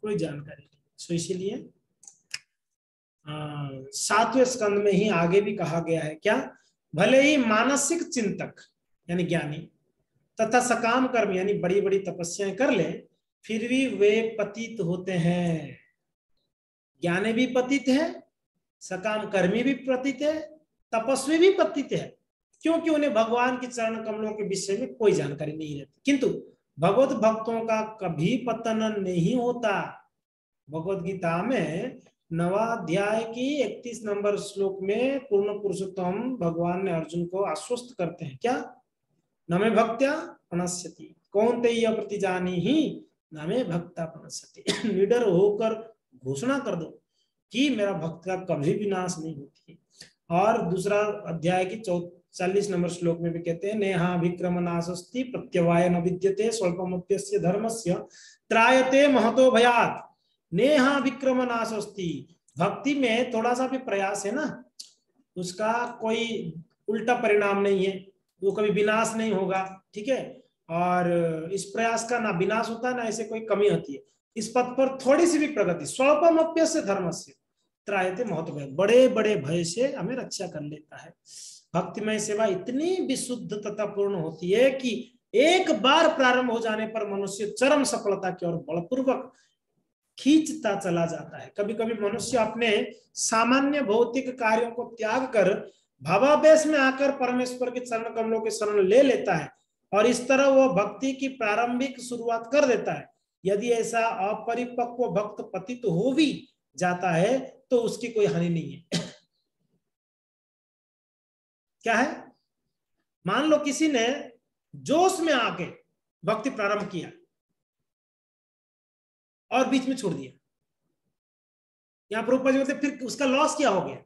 कोई जानकारी नहीं। सो इसीलिए 7वें स्कंद में ही आगे भी कहा गया है क्या, भले ही मानसिक चिंतक यानी ज्ञानी तथा सकाम कर्म यानी बड़ी बड़ी तपस्याएं कर ले, फिर भी वे पतित होते हैं। ज्ञानी भी पतित है, सकाम कर्मी भी पतित है, तपस्वी भी पतित है, क्योंकि उन्हें भगवान के चरण कमलों के विषय में कोई जानकारी नहीं रहती। किंतु भगवत भक्तों का कभी पतन नहीं होता। भगवत गीता में 9वां अध्याय की 31 नंबर श्लोक में पूर्ण पुरुषोत्तम भगवान ने अर्जुन को आश्वस्त करते हैं क्या, नमे भक्त्या प्रणश्यति कौन्तेय प्रतिजानीहि नमे भक्ता प्रणश्यति। निडर होकर घोषणा कर दो कि मेरा भक्त का कभी विनाश नहीं होती। और दूसरा अध्याय की 40 नंबर श्लोक में भी कहते हैं, नेहा विक्रम नाशस्ति प्रत्यवाय न विद्यते स्वल्पमप्यस्य धर्मस्य त्रायते महतो भयात्। नेहा विक्रम नाशस्ति, भक्ति में थोड़ा सा भी प्रयास है ना, उसका कोई उल्टा परिणाम नहीं है, वो कभी विनाश नहीं होगा। ठीक है, और इस प्रयास का ना विनाश होता है ना ऐसे कोई कमी होती है। इस पथ पर थोड़ी सी भी प्रगति, स्वल्पमप्यस्य धर्मस्य त्रायते महतो भयात्, बड़े बड़े भय से हमें रक्षा कर लेता है। भक्तिमय सेवा इतनी विशुद्ध तथा पूर्ण होती है कि एक बार प्रारंभ हो जाने पर मनुष्य चरम सफलता की ओर बलपूर्वक खींचता चला जाता है। कभी कभी मनुष्य अपने सामान्य भौतिक कार्यों को त्याग कर भावावेश में आकर परमेश्वर के चरण कमलों के शरण ले लेता है, और इस तरह वह भक्ति की प्रारंभिक शुरुआत कर देता है। यदि ऐसा अपरिपक्व भक्त पतित हो भी जाता है तो उसकी कोई हानि नहीं है। क्या है, मान लो किसी ने जोश में आके भक्ति प्रारंभ किया और बीच में छोड़ दिया, यहां पर ऊपर बोलते फिर उसका लॉस क्या हो गया?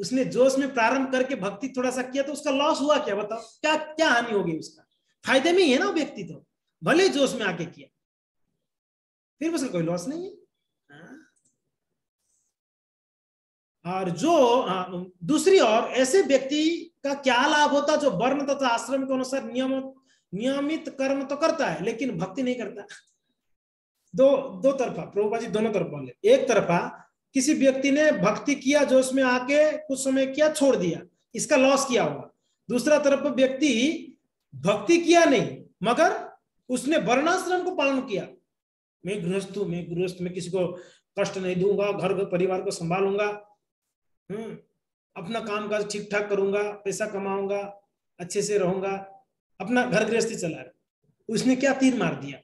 उसने जोश में प्रारंभ करके भक्ति थोड़ा सा किया तो उसका लॉस हुआ क्या? बताओ, क्या क्या हानि होगी? उसका फायदे में ही है ना व्यक्ति, तो भले जोश में आके किया, फिर उसका कोई लॉस नहीं है। और जो दूसरी ओर ऐसे व्यक्ति का क्या लाभ होता जो वर्ण तथा आश्रम के अनुसार नियमित कर्म तो करता है लेकिन भक्ति नहीं करता। दो तरफा, प्रभुपाद जी दोनों तरफ बोले। एक तरफा किसी व्यक्ति ने भक्ति किया, जो उसमें आके कुछ समय किया, छोड़ दिया, इसका लॉस किया होगा। दूसरा तरफ व्यक्ति भक्ति किया नहीं, मगर उसने वर्णाश्रम को पालन किया, मैं गृहस्थ हूं, मैं गृहस्थ में किसी को कष्ट नहीं दूंगा, घर परिवार को संभालूंगा, अपना काम काज ठीक ठाक करूंगा, पैसा कमाऊंगा, अच्छे से रहूंगा, अपना घर गृहस्थी चला रहा, उसने क्या तीर मार दिया।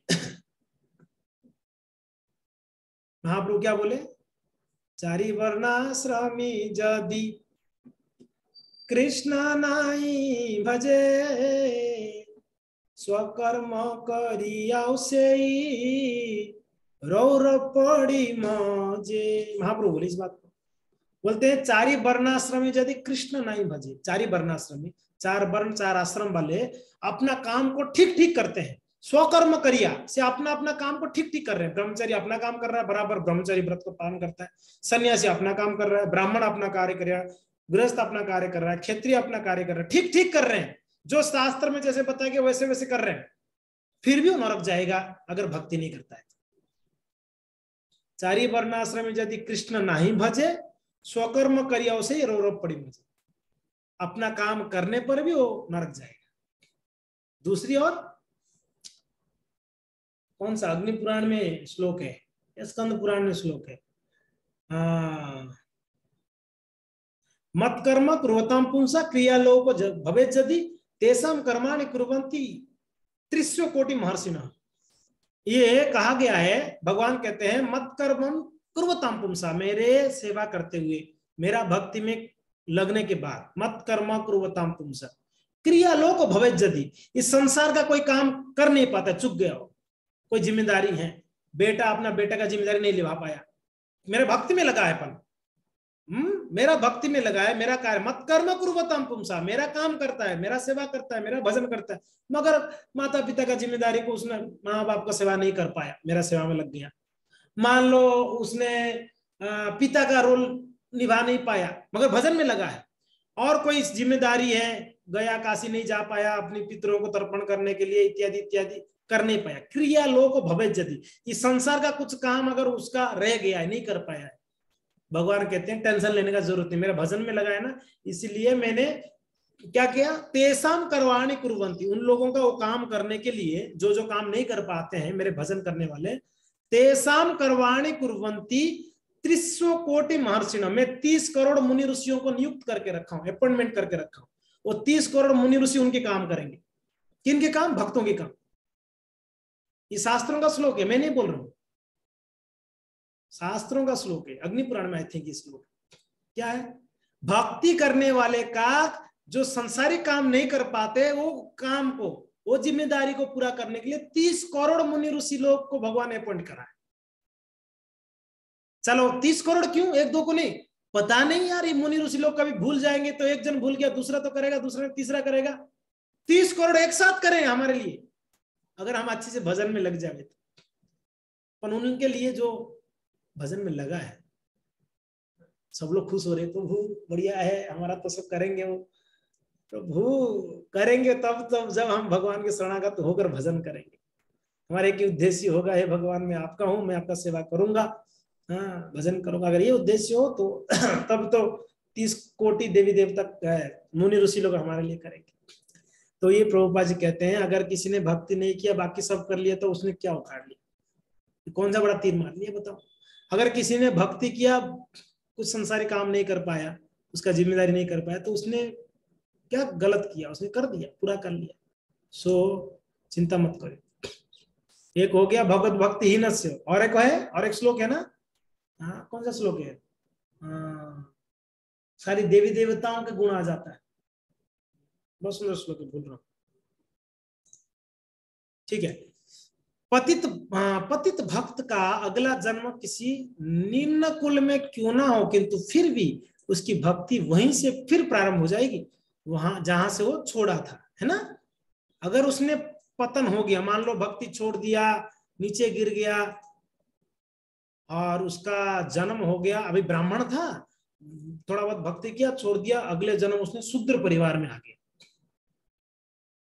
महाप्रभु क्या बोले, चारि वर्णाश्रमी जदि कृष्ण नाई भजे, स्वकर्म करियाउ सेई रौर पड़ी मजे। महाप्रभु बोले इस बात को, बोलते हैं चारि वर्णाश्रमी यदि कृष्ण नहीं भजे। चारि वर्णाश्रमी, 4 वर्ण 4 आश्रम वाले अपना काम को ठीक ठीक करते हैं, स्वकर्म करिया से अपना अपना काम को ठीक ठीक कर रहे हैं। ब्रह्मचारी अपना काम कर रहा है, बराबर ब्रह्मचारी व्रत को पालन करता है, सन्यासी अपना काम कर रहा है, ब्राह्मण अपना कार्य कर रहा है, गृहस्थ अपना कार्य कर रहा है, क्षत्रिय अपना कार्य कर रहा है, ठीक ठीक कर रहे हैं, जो शास्त्र में जैसे बताया गया वैसे वैसे कर रहे हैं, फिर भी वो नरक जाएगा अगर भक्ति नहीं करता है। चारि वर्णाश्रम यदि कृष्ण नहीं भजे, स्वकर्म करिया से रौरव पड़ी मजे, अपना काम करने पर भी वो नरक जाएगा। दूसरी ओर कौन सा अग्नि पुराण में श्लोक है, स्कंद पुराण में श्लोक है, मत कर्म कुर्वतां पुंसा क्रियालोप भवेत् यदि तेषां कर्माणि कुर्वन्ति त्रिस्यो कोटि महर्षिणः। ये कहा गया है, भगवान कहते हैं मत कर्म कुर्वतां पुंसा, मेरे सेवा करते हुए, मेरा भक्ति में लगने के बाद, मत कर्म कुर्वतां पुंसा क्रियालोप भवेत् यदि, इस संसार का कोई काम कर नहीं पाता, चूक गया हो, कोई जिम्मेदारी है, बेटा अपना बेटा का जिम्मेदारी नहीं निभा पाया, मेरे भक्ति में लगा है पन, मेरा भक्ति में लगा है, मेरा कार्य, मत कर्म कुर्वतां पुंसा, मेरा काम करता है, मेरा सेवा करता है, मेरा भजन करता है, मगर माता पिता का जिम्मेदारी को उसने, माँ बाप का सेवा नहीं कर पाया, मेरा सेवा में लग गया। मान लो उसने पिता का रोल निभा नहीं पाया, मगर भजन में लगा है। और कोई जिम्मेदारी है, गया काशी नहीं जा पाया अपने पितरों को तर्पण करने के लिए, इत्यादि इत्यादि कर नहीं पाया। क्रिया लोक भवेत् यदि, इस संसार का कुछ काम अगर उसका रह गया है, नहीं कर पाया है, भगवान कहते हैं टेंशन लेने का जरूरत नहीं, मेरा भजन में लगा है ना, इसलिए मैंने क्या किया, तेषां कर्माणि कुर्वन्ति, उन लोगों का वो काम करने के लिए जो जो काम नहीं कर पाते हैं मेरे भजन करने वाले, तेषां कर्माणि कुर्वन्ति त्रिस्यो कोटि महर्षिणः, मैं 30 करोड़ मुनि ऋषियों को नियुक्त करके रखा हूं, अपॉइंटमेंट करके रखा हूं, वो 30 करोड़ मुनि ऋषि उनके काम करेंगे। किनके काम? भक्तों के काम। ये शास्त्रों का श्लोक है, मैं नहीं बोल रहा हूं, शास्त्रों का श्लोक है, अग्नि पुराण में आई थिंक ये श्लोक क्या है, भक्ति करने वाले का जो संसारिक काम नहीं कर पाते, वो काम को, वो जिम्मेदारी को पूरा करने के लिए 30 करोड़ मुनि ऋषि लोग को भगवान ने अपॉइंट करा है। चलो 30 करोड़ क्यों, एक दो को नहीं, पता नहीं यार, ये मुनि ऋषि लोग कभी भूल जाएंगे, तो एक जन भूल गया, दूसरा तो करेगा, दूसरा तीसरा करेगा, 30 करोड़ एक साथ करें हमारे लिए, अगर हम अच्छे से भजन में लग जाए तो। पर उनके लिए जो भजन में लगा है, सब लोग खुश हो रहे, प्रभु बढ़िया है, हमारा तो सब करेंगे, वो प्रभु करेंगे तब जब हम भगवान के शरणागत होकर भजन करेंगे। हमारे एक उद्देश्य होगा, हे भगवान मैं आपका हूं, मैं आपका सेवा करूंगा, हाँ भजन करूंगा, अगर ये उद्देश्य हो तो तब तो 30 कोटि देवी देवता मुनि ऋषि लोग हमारे लिए करेंगे। तो ये प्रभुपाद जी कहते हैं, अगर किसी ने भक्ति नहीं किया, बाकी सब कर लिया, तो उसने क्या उखाड़ लिया, कौन सा बड़ा तीर मार लिया बताओ। अगर किसी ने भक्ति किया, कुछ संसारी काम नहीं कर पाया, उसका जिम्मेदारी नहीं कर पाया, तो उसने क्या गलत किया, उसने कर दिया, पूरा कर लिया। सो चिंता मत करो। एक हो गया भगवत भक्ति ही नस्य, और एक है, और एक श्लोक है ना, हाँ कौन सा श्लोक है, सारी देवी देवताओं के गुण आ जाता है, बहुत सुंदर श्लोक है, बोल रहा हूं, ठीक है। पतित भक्त का अगला जन्म किसी निम्न कुल में क्यों ना हो, किंतु फिर भी उसकी भक्ति वहीं से फिर प्रारंभ हो जाएगी, वहां जहां से वो छोड़ा था, है ना। अगर उसने पतन हो गया, मान लो भक्ति छोड़ दिया, नीचे गिर गया और उसका जन्म हो गया, अभी ब्राह्मण था, थोड़ा बहुत भक्ति किया, छोड़ दिया, अगले जन्म उसने शूद्र परिवार में आ गया।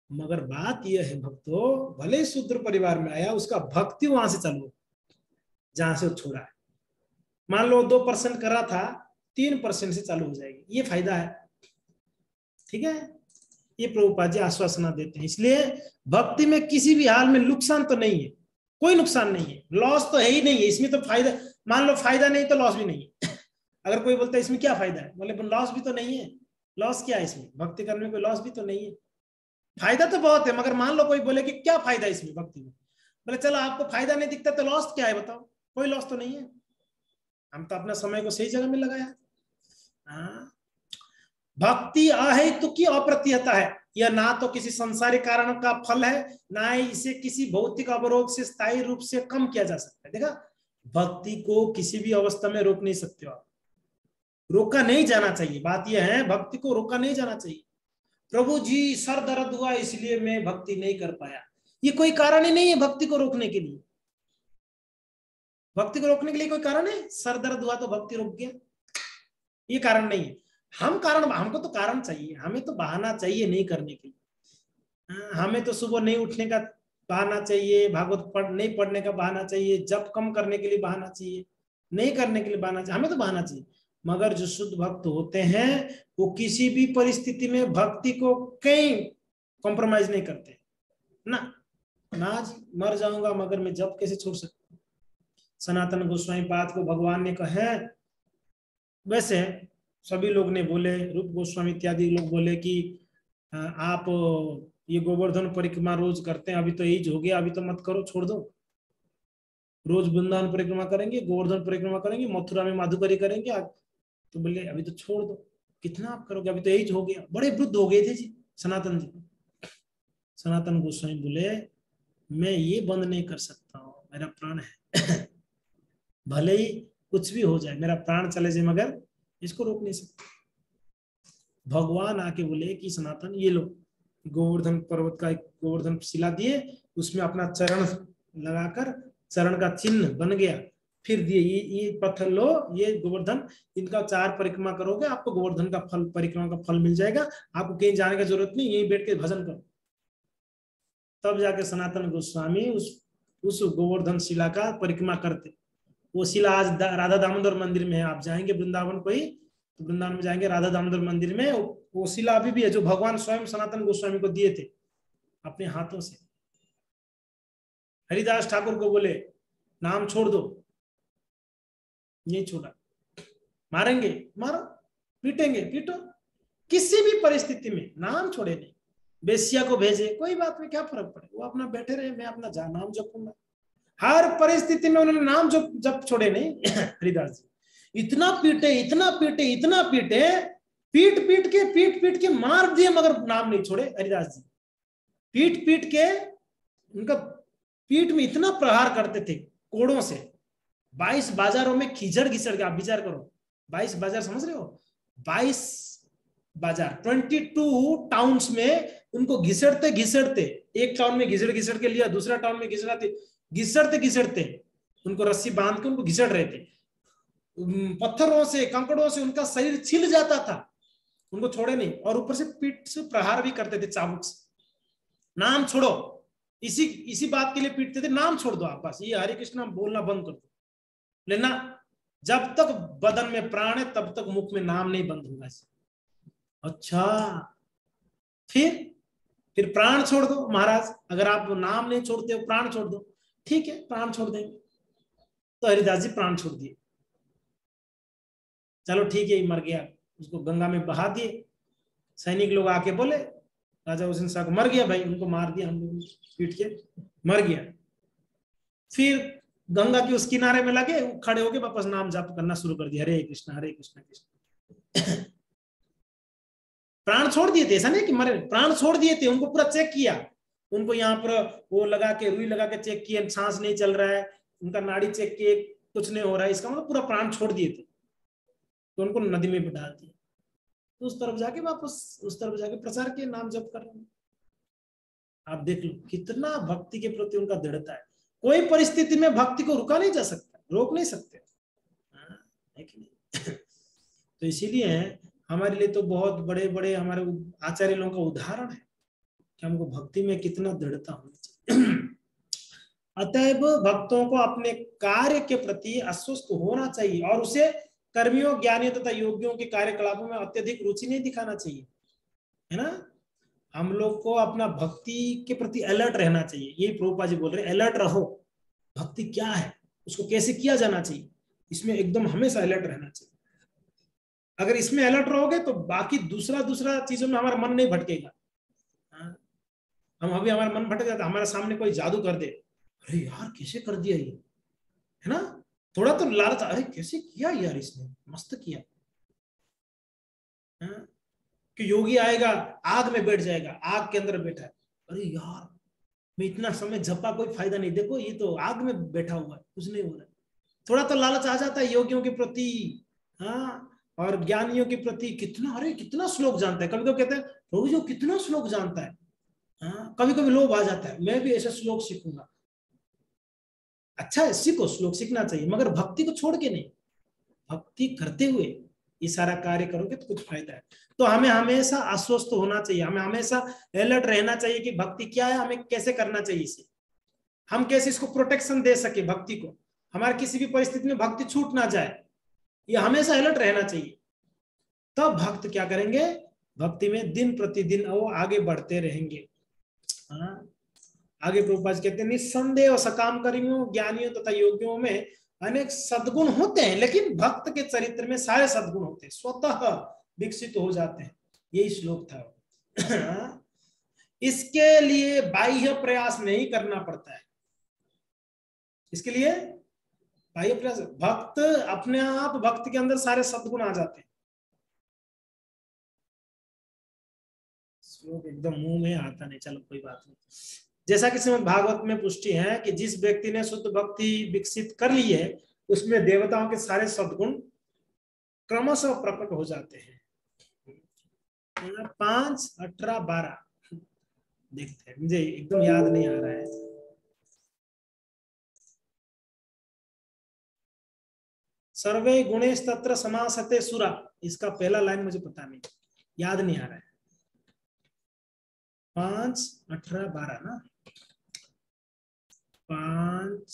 मगर बात यह है भक्तों, भले शूद्र परिवार में आया, उसका भक्ति वहां से चालू, जहां से वो छोड़ा है। मान लो 2% कर रहा था, 3% से चालू हो जाएगी, ये फायदा है। ठीक है, ये प्रभुपाद जी आश्वासना देते हैं। इसलिए भक्ति में किसी भी हाल में नुकसान तो नहीं है, कोई नुकसान नहीं है, लॉस तो है ही नहीं है इसमें। तो फायदा, मान लो फायदा नहीं तो लॉस भी नहीं है। अगर कोई बोलता है इसमें क्या फायदा है, बोले लॉस भी तो नहीं है। लॉस क्या है इसमें, भक्ति करने में कोई लॉस भी तो नहीं है। फायदा तो बहुत है, मगर मान लो कोई बोले कि क्या फायदा है इसमें भक्ति में, बोले चलो आपको फायदा नहीं दिखता तो लॉस क्या है बताओ, कोई लॉस तो नहीं है। हम तो अपना समय को सही जगह में लगाया। भक्ति अहेतु की अप्रतिहता है, यह ना तो किसी संसारिक कारण का फल है, ना ही इसे किसी भौतिक अवरोध से स्थायी रूप से कम किया जा सकता है। देखा, भक्ति को किसी भी अवस्था में रोक नहीं सकते हो आप, रोका नहीं जाना चाहिए। बात यह है, भक्ति को रोका नहीं जाना चाहिए। प्रभु जी सर दर्द हुआ इसलिए मैं भक्ति नहीं कर पाया, ये कोई कारण ही नहीं है भक्ति को रोकने के लिए। भक्ति को रोकने के लिए कोई कारण है? सर दर्द हुआ तो भक्ति रुक गया, ये कारण नहीं है। हमको तो कारण चाहिए, हमें तो बहाना चाहिए नहीं करने के लिए। हमें तो सुबह नहीं उठने का बहाना चाहिए, भागवत नहीं पढ़ने का बहाना चाहिए, जप कम करने के लिए बहाना चाहिए, नहीं करने के लिए बहाना चाहिए, हमें तो बहाना चाहिए। मगर जो शुद्ध भक्त होते हैं वो किसी भी परिस्थिति में भक्ति को कहीं कॉम्प्रोमाइज नहीं करते ना। जी मर जाऊंगा मगर मैं जप कैसे छोड़ सकता हूँ। सनातन गोस्वामी पाद को भगवान ने कहा, वैसे सभी लोग ने बोले, रूप गोस्वामी इत्यादि लोग बोले कि आप ये गोवर्धन परिक्रमा रोज करते हैं, अभी तो एज हो गया, अभी तो मत करो, छोड़ दो। रोज वृंदावन परिक्रमा करेंगे, गोवर्धन परिक्रमा करेंगे, मथुरा में माधुकरी करेंगे, तो बोले अभी तो छोड़ दो, कितना आप करोगे, अभी तो एज हो गया। बड़े वृद्ध हो गए थे जी सनातन जी। सनातन गोस्वामी बोले मैं ये बंद नहीं कर सकता हूँ, मेरा प्राण है। भले ही कुछ भी हो जाए, मेरा प्राण चले जाए, मगर इसको रोक नहीं सकते। भगवान आके बोले कि सनातन ये लो, गोवर्धन पर्वत का एक गोवर्धन शिला दिए, उसमें अपना चरण लगाकर चरण का चिन्ह बन गया, फिर दिए ये पत्थर लो, ये गोवर्धन, इनका 4 परिक्रमा करोगे आपको गोवर्धन का फल, परिक्रमा का फल मिल जाएगा, आपको कहीं जाने की जरूरत नहीं, यहीं बैठ के भजन करो। तब जाके सनातन गोस्वामी उस गोवर्धन शिला का परिक्रमा करते। वो शिला आज राधा दामोदर मंदिर में है, आप जाएंगे वृंदावन कोई तो वृंदावन में जाएंगे, राधा दामोदर मंदिर में वो शिला अभी भी है, जो भगवान स्वयं सनातन गोस्वामी को दिए थे अपने हाथों से। हरिदास ठाकुर को बोले नाम छोड़ दो, नहीं छोड़ा, मारेंगे मारो, पीटेंगे पीटो, किसी भी परिस्थिति में नाम छोड़े नहीं। बेसिया को भेजे, कोई बात नहीं, क्या फर्क पड़े, वो अपना बैठे रहे, मैं अपना नाम जपूंगा। हर परिस्थिति में उन्होंने नाम जप छोड़े नहीं। हरिदास जी इतना पीटे, इतना पीटे, इतना पीटे, पीट पीट के मार दिए, मगर नाम नहीं छोड़े हरिदास जी। पीट पीट के उनका पीठ में इतना प्रहार करते थे कोड़ों से। 22 बाजारों में खिचड़ घिसड़ के, आप विचार करो, 22 बाजार समझ रहे हो, 22 बाजार, 22 टाउन्स में उनको घिसड़ते घिसड़ते, एक टाउन में घिसड़ के लिया, दूसरा टाउन में घिसड़ते घिसड़ते उनको रस्सी बांध के उनको घिसड़ रहे थे। पत्थरों से, कंकड़ों से उनका शरीर छिल जाता था, उनको छोड़े नहीं, और ऊपर से पीठ से प्रहार भी करते थे चाबुक से। नाम छोड़ो, इसी बात के लिए पीटते थे, नाम छोड़ दो आप, बस ये हरे कृष्ण बोलना बंद कर दो। लेना, जब तक बदन में प्राण है तब तक मुख में नाम नहीं बंद होगा। अच्छा, फिर प्राण छोड़ दो महाराज, अगर आप नाम नहीं छोड़ते हो प्राण छोड़ दो, ठीक है प्राण छोड़ देंगे। तो हरिदास जी प्राण छोड़ दिए, चलो ठीक है, मर गया, उसको गंगा में बहा दिए। सैनिक लोग आके बोले राजा हुसैन शाह को मर गया भाई, उनको मार दिया हम लोग पीट के, मर गया। फिर गंगा के उस किनारे में लगे, खड़े होके वापस नाम जाप करना शुरू कर दिया, हरे कृष्ण कृष्ण। प्राण छोड़ दिए थे, ऐसा नहीं कि मरे, प्राण छोड़ दिए थे। उनको पूरा चेक किया, उनको यहाँ पर वो लगा के, रुई लगा के चेक किया, सांस नहीं चल रहा है, उनका नाड़ी चेक किए, कुछ नहीं हो रहा है, इसका मतलब पूरा प्राण छोड़ दिए थे। तो उनको नदी में डाल दिया, तो उस तरफ जाके प्रचार के नाम जप कर रहे हैं। आप देख लो कितना भक्ति के प्रति उनका दृढ़ता है। कोई परिस्थिति में भक्ति को रुका नहीं जा सकता, रोक नहीं सकते, है कि नहीं? तो इसीलिए हमारे लिए तो बहुत बड़े बड़े हमारे आचार्य लोगों का उदाहरण है कि हमको भक्ति में कितना दृढ़ता होनी चाहिए। अतएव भक्तों को अपने कार्य के प्रति आश्वस्त होना चाहिए और उसे कर्मियों, ज्ञानियों तथा योगियों के कार्यकलापों में अत्यधिक रुचि नहीं दिखाना चाहिए, है ना। हम लोग को अपना भक्ति के प्रति अलर्ट रहना चाहिए। ये प्रभुपाद जी बोल रहे हैं, अलर्ट रहो, भक्ति क्या है, उसको कैसे किया जाना चाहिए, इसमें एकदम हमेशा अलर्ट रहना चाहिए। अगर इसमें अलर्ट रहोगे तो बाकी दूसरा चीजों में हमारा मन नहीं भटकेगा। हम अभी हमारा मन भटक जाता, हमारे सामने कोई जादू कर दे, अरे यार कैसे कर दिया ये, है ना, थोड़ा तो लालच, अरे कैसे किया यार इसने, मस्त किया। कि योगी आएगा, आग में बैठ जाएगा, आग के अंदर बैठा है, अरे यार मैं इतना समय जपा, कोई फायदा नहीं, देखो ये तो आग में बैठा हुआ है, कुछ नहीं हो रहा है। थोड़ा तो लालच आ जाता है योगियों के प्रति, हाँ, और ज्ञानियों के प्रति। कितना, अरे कितना श्लोक जानता है, कभी कभी कहते हैं प्रभु जो कितना श्लोक जानता है। हाँ, कभी कभी लोभ आ जाता है, मैं भी ऐसा श्लोक सीखूंगा। अच्छा है, सीखो, श्लोक सीखना चाहिए, मगर भक्ति को छोड़ के नहीं, भक्ति करते हुए ये सारा कार्य करोगे तो कुछ फायदा है। तो हमें हमेशा आश्वस्त होना चाहिए, हमें हमेशा अलर्ट रहना चाहिए कि भक्ति क्या है, हमें कैसे करना चाहिए, इसे हम कैसे इसको प्रोटेक्शन दे सके, भक्ति को हमारे किसी भी परिस्थिति में भक्ति छूट ना जाए, ये हमेशा अलर्ट रहना चाहिए। तब भक्त क्या करेंगे, भक्ति में दिन प्रतिदिन वो आगे बढ़ते रहेंगे। आगे प्रभुपाद कहते हैं, निस्संदेह सकाम कर्मियों, ज्ञानियों तथा योगियों में अनेक सद्गुण होते हैं, लेकिन भक्त के चरित्र में सारे सद्गुण होते हैं, स्वतः विकसित हो जाते हैं। यही श्लोक था। इसके लिए बाह्य प्रयास नहीं करना पड़ता है, इसके लिए बाह्य प्रयास, भक्त अपने आप, भक्त के अंदर सारे सद्गुण आ जाते हैं। श्लोक एकदम मुंह में आता नहीं, चलो कोई बात नहीं। जैसा कि श्रीमद् भागवत में पुष्टि है कि जिस व्यक्ति ने शुद्ध भक्ति विकसित कर ली है, उसमें देवताओं के सारे सद्गुण क्रमशः प्रकट हो जाते हैं। 5, 18, 12 देखते हैं, मुझे एकदम याद नहीं आ रहा है। सर्वे गुणेश तत्र समासते सुरा, इसका पहला लाइन मुझे पता नहीं, याद नहीं आ रहा है। 5, 18, 12 ना, 5,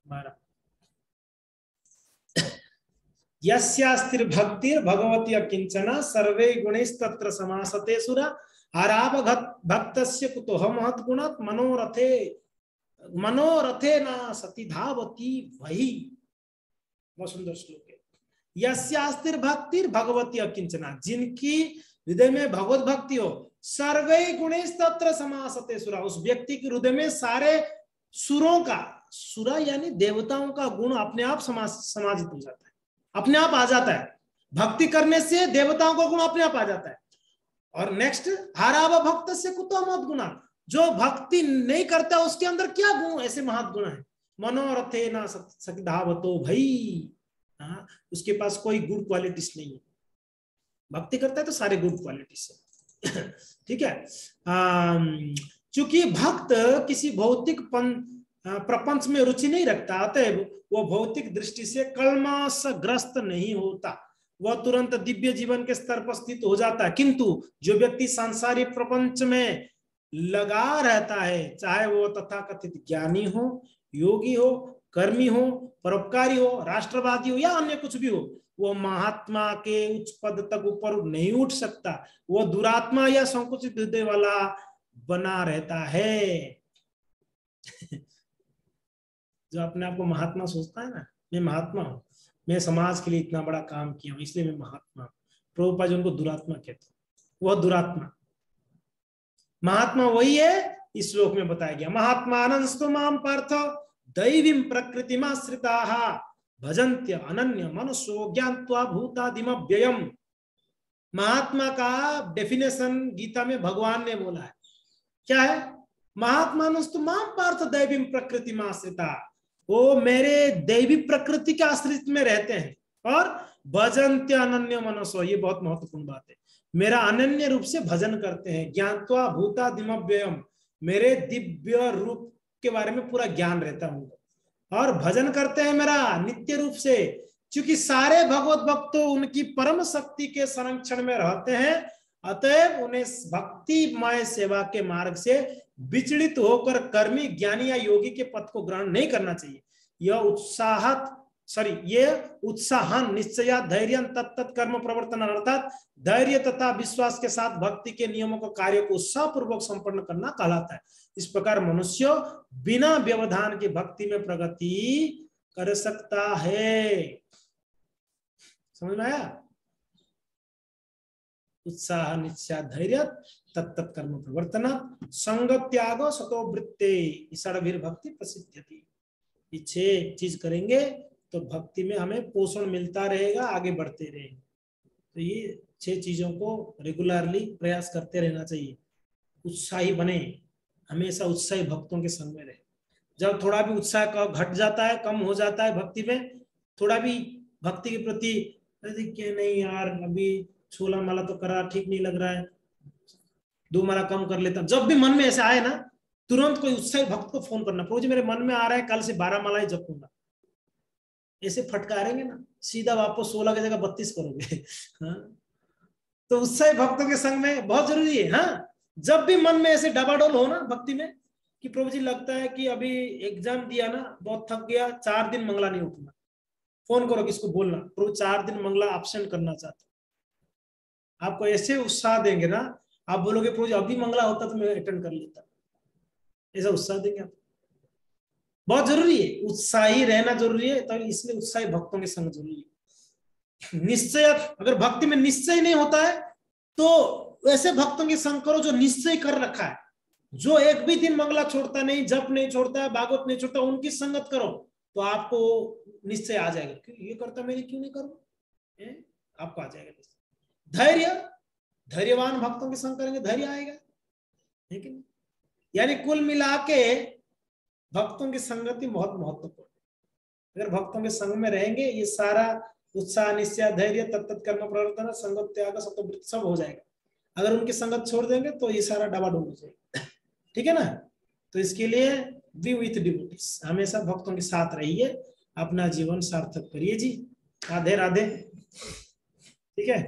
12 यस्यास्तिर भक्तिर भगवती किंचन सर्वे गुणैस्तत्र समासते सुरा आराभ भक्तस्य कुतो महत् गुणात् मनोरथे न सती धावती वही। बहुत सुंदर श्लोक है। यस्यास्तिर भक्तिर भगवती अकिंचना, जिनकी हृदय में भगवत भक्ति हो, सर्वे गुणैस्तत्र समासते सुरा, उस व्यक्ति के हृदय में सारे सुरों का, सुरा यानी देवताओं का गुण अपने आप समाजित हो जाता है, अपने आप आ जाता है। भक्ति करने से देवताओं का गुण अपने आप आ जाता है। और नेक्स्ट, हाराव भक्त से कुतो महत् गुणा, जो भक्ति नहीं करता उसके अंदर क्या गुण ऐसे महत् गुण है। मनोरथे ना सकिधावतो भाई, उसके पास कोई गुड क्वालिटीज नहीं है। भक्ति करता है तो सारे गुड क्वालिटीज है। ठीक है। चूंकि भक्त किसी भौतिक प्रपंच में रुचि नहीं रखता, अतएव वो भौतिक दृष्टि से कल्मषग्रस्त नहीं होता, वह तुरंत दिव्य जीवन के स्तर पर स्थित हो जाता है। किंतु जो व्यक्ति सांसारिक प्रपंच में लगा रहता है, चाहे वो तथाकथित ज्ञानी हो, योगी हो, कर्मी हो, परोपकारी हो, राष्ट्रवादी हो या अन्य कुछ भी हो, वो महात्मा के उच्च पद तक ऊपर नहीं उठ सकता। वो दुरात्मा या संकुचित हृदय वाला बना रहता है। जो अपने आप को महात्मा सोचता है ना, मैं महात्मा हूं, मैं समाज के लिए इतना बड़ा काम किया हूं इसलिए मैं महात्मा। प्रभुपाद जी उनको दुरात्मा कहते हैं। वह दुरात्मा, महात्मा वही है इस श्लोक में बताया गया। महात्मानंस्तु माम पार्थ दैवीं प्रकृतिमाश्रिताः भजन्त्य अनन्य मनसो ज्ञात्वा भूतादिमव्ययम्। महात्मा का डेफिनेशन गीता में भगवान ने बोला है, क्या है? महात्मानस्तु माम पार्थ दैवीं प्रकृतिमाश्रिताः, वो मेरे दैवी प्रकृति के आश्रित में रहते हैं और भजन्त्य अनन्य मनसो, ये बहुत महत्वपूर्ण बात है, मेरा अनन्य रूप से भजन करते हैं। ज्ञात्वा भूतादिमव्ययम्, मेरे दिव्य रूप के बारे में पूरा ज्ञान रहता है उनको, और भजन करते हैं मेरा नित्य रूप से। क्योंकि सारे भगवत भक्त उनकी परम शक्ति के संरक्षण में रहते हैं अतएव उन्हें भक्तिमय सेवा के मार्ग से विचलित होकर कर्मी, ज्ञानी या योगी के पद को ग्रहण नहीं करना चाहिए। ये उत्साहन निश्चय धैर्य तत्त कर्म प्रवर्तन अर्थात धैर्य तथा विश्वास के साथ भक्ति के नियमों का कार्य को उत्साह पूर्वक संपन्न करना कहलाता है। इस प्रकार मनुष्य बिना व्यवधान के भक्ति में प्रगति कर सकता है। समझ में आया? उत्साह निश्चय धैर्य तत्त कर्म प्रवर्तन संग त्याग सतो वृत्ते षड्भिर भक्ति प्रसिद्ध्यति। ये 6 चीज करेंगे तो भक्ति में हमें पोषण मिलता रहेगा, आगे बढ़ते रहेंगे। तो ये 6 चीजों को रेगुलरली प्रयास करते रहना चाहिए। उत्साही बने, हमेशा उत्साही भक्तों के संग में रहे। जब थोड़ा भी उत्साह घट जाता है, कम हो जाता है भक्ति में, थोड़ा भी भक्ति के प्रति क्या नहीं यार, अभी 16 माला तो करा, ठीक नहीं लग रहा है, 2 माला कम कर लेता, जब भी मन में ऐसा आए ना, तुरंत कोई उत्साही भक्त को फोन करना, प्रभु जी मेरे मन में आ रहा है कल से 12 माला ही जपूंगा। ऐसे फटकारेंगे ना, सीधा वापस 16 की जगह 32 करोगे। हाँ? तो उत्साही भक्तों के संग में बहुत जरूरी है। हाँ, जब भी मन में ऐसे डबाडोल हो ना भक्ति में कि प्रभु जी लगता है कि अभी एग्जाम दिया ना, बहुत थक गया, 4 दिन मंगला नहीं उठना, फोन करो, किसको बोलना, प्रभु 4 दिन मंगला एब्सेंट करना चाहता हूं। आपको ऐसे उत्साह देंगे ना, आप बोलोगे प्रभु जी अभी मंगला होता तो मैं अटेंड कर लेता। ऐसा उत्साह देंगे आप। बहुत जरूरी है, उत्साही रहना जरूरी है, तो इसलिए उत्साही भक्तों के संग जरूरी है। निश्चय, अगर भक्ति में निश्चय नहीं होता है तो ऐसे भक्तों के संग करो जो निश्चय कर रखा है, जो एक भी दिन मंगला छोड़ता नहीं, जप नहीं छोड़ता है, भागवत नहीं छोड़ता, उनकी संगत करो तो आपको निश्चय आ जाएगा, ये करता मैं क्यों नहीं करूं, आपको आ जाएगा। धैर्य, धैर्यवान भक्तों के संग करेंगे, धैर्य आएगा। लेकिन यानी कुल मिला के भक्तों की संगति बहुत महत्वपूर्ण। अगर भक्तों के संग में रहेंगे, ये सारा उत्साह निश्चय धैर्य तत्त कर्म प्रवर्तन संग त्याग सतोवृत्ति सब हो जाएगा। अगर उनकी संगत छोड़ देंगे तो ये सारा डबाडोल हो जाएगा। ठीक है ना? तो इसके लिए बी विथ डिवोटीज, हमेशा भक्तों के साथ रहिए, अपना जीवन सार्थक करिए जी। राधे राधे। ठीक है।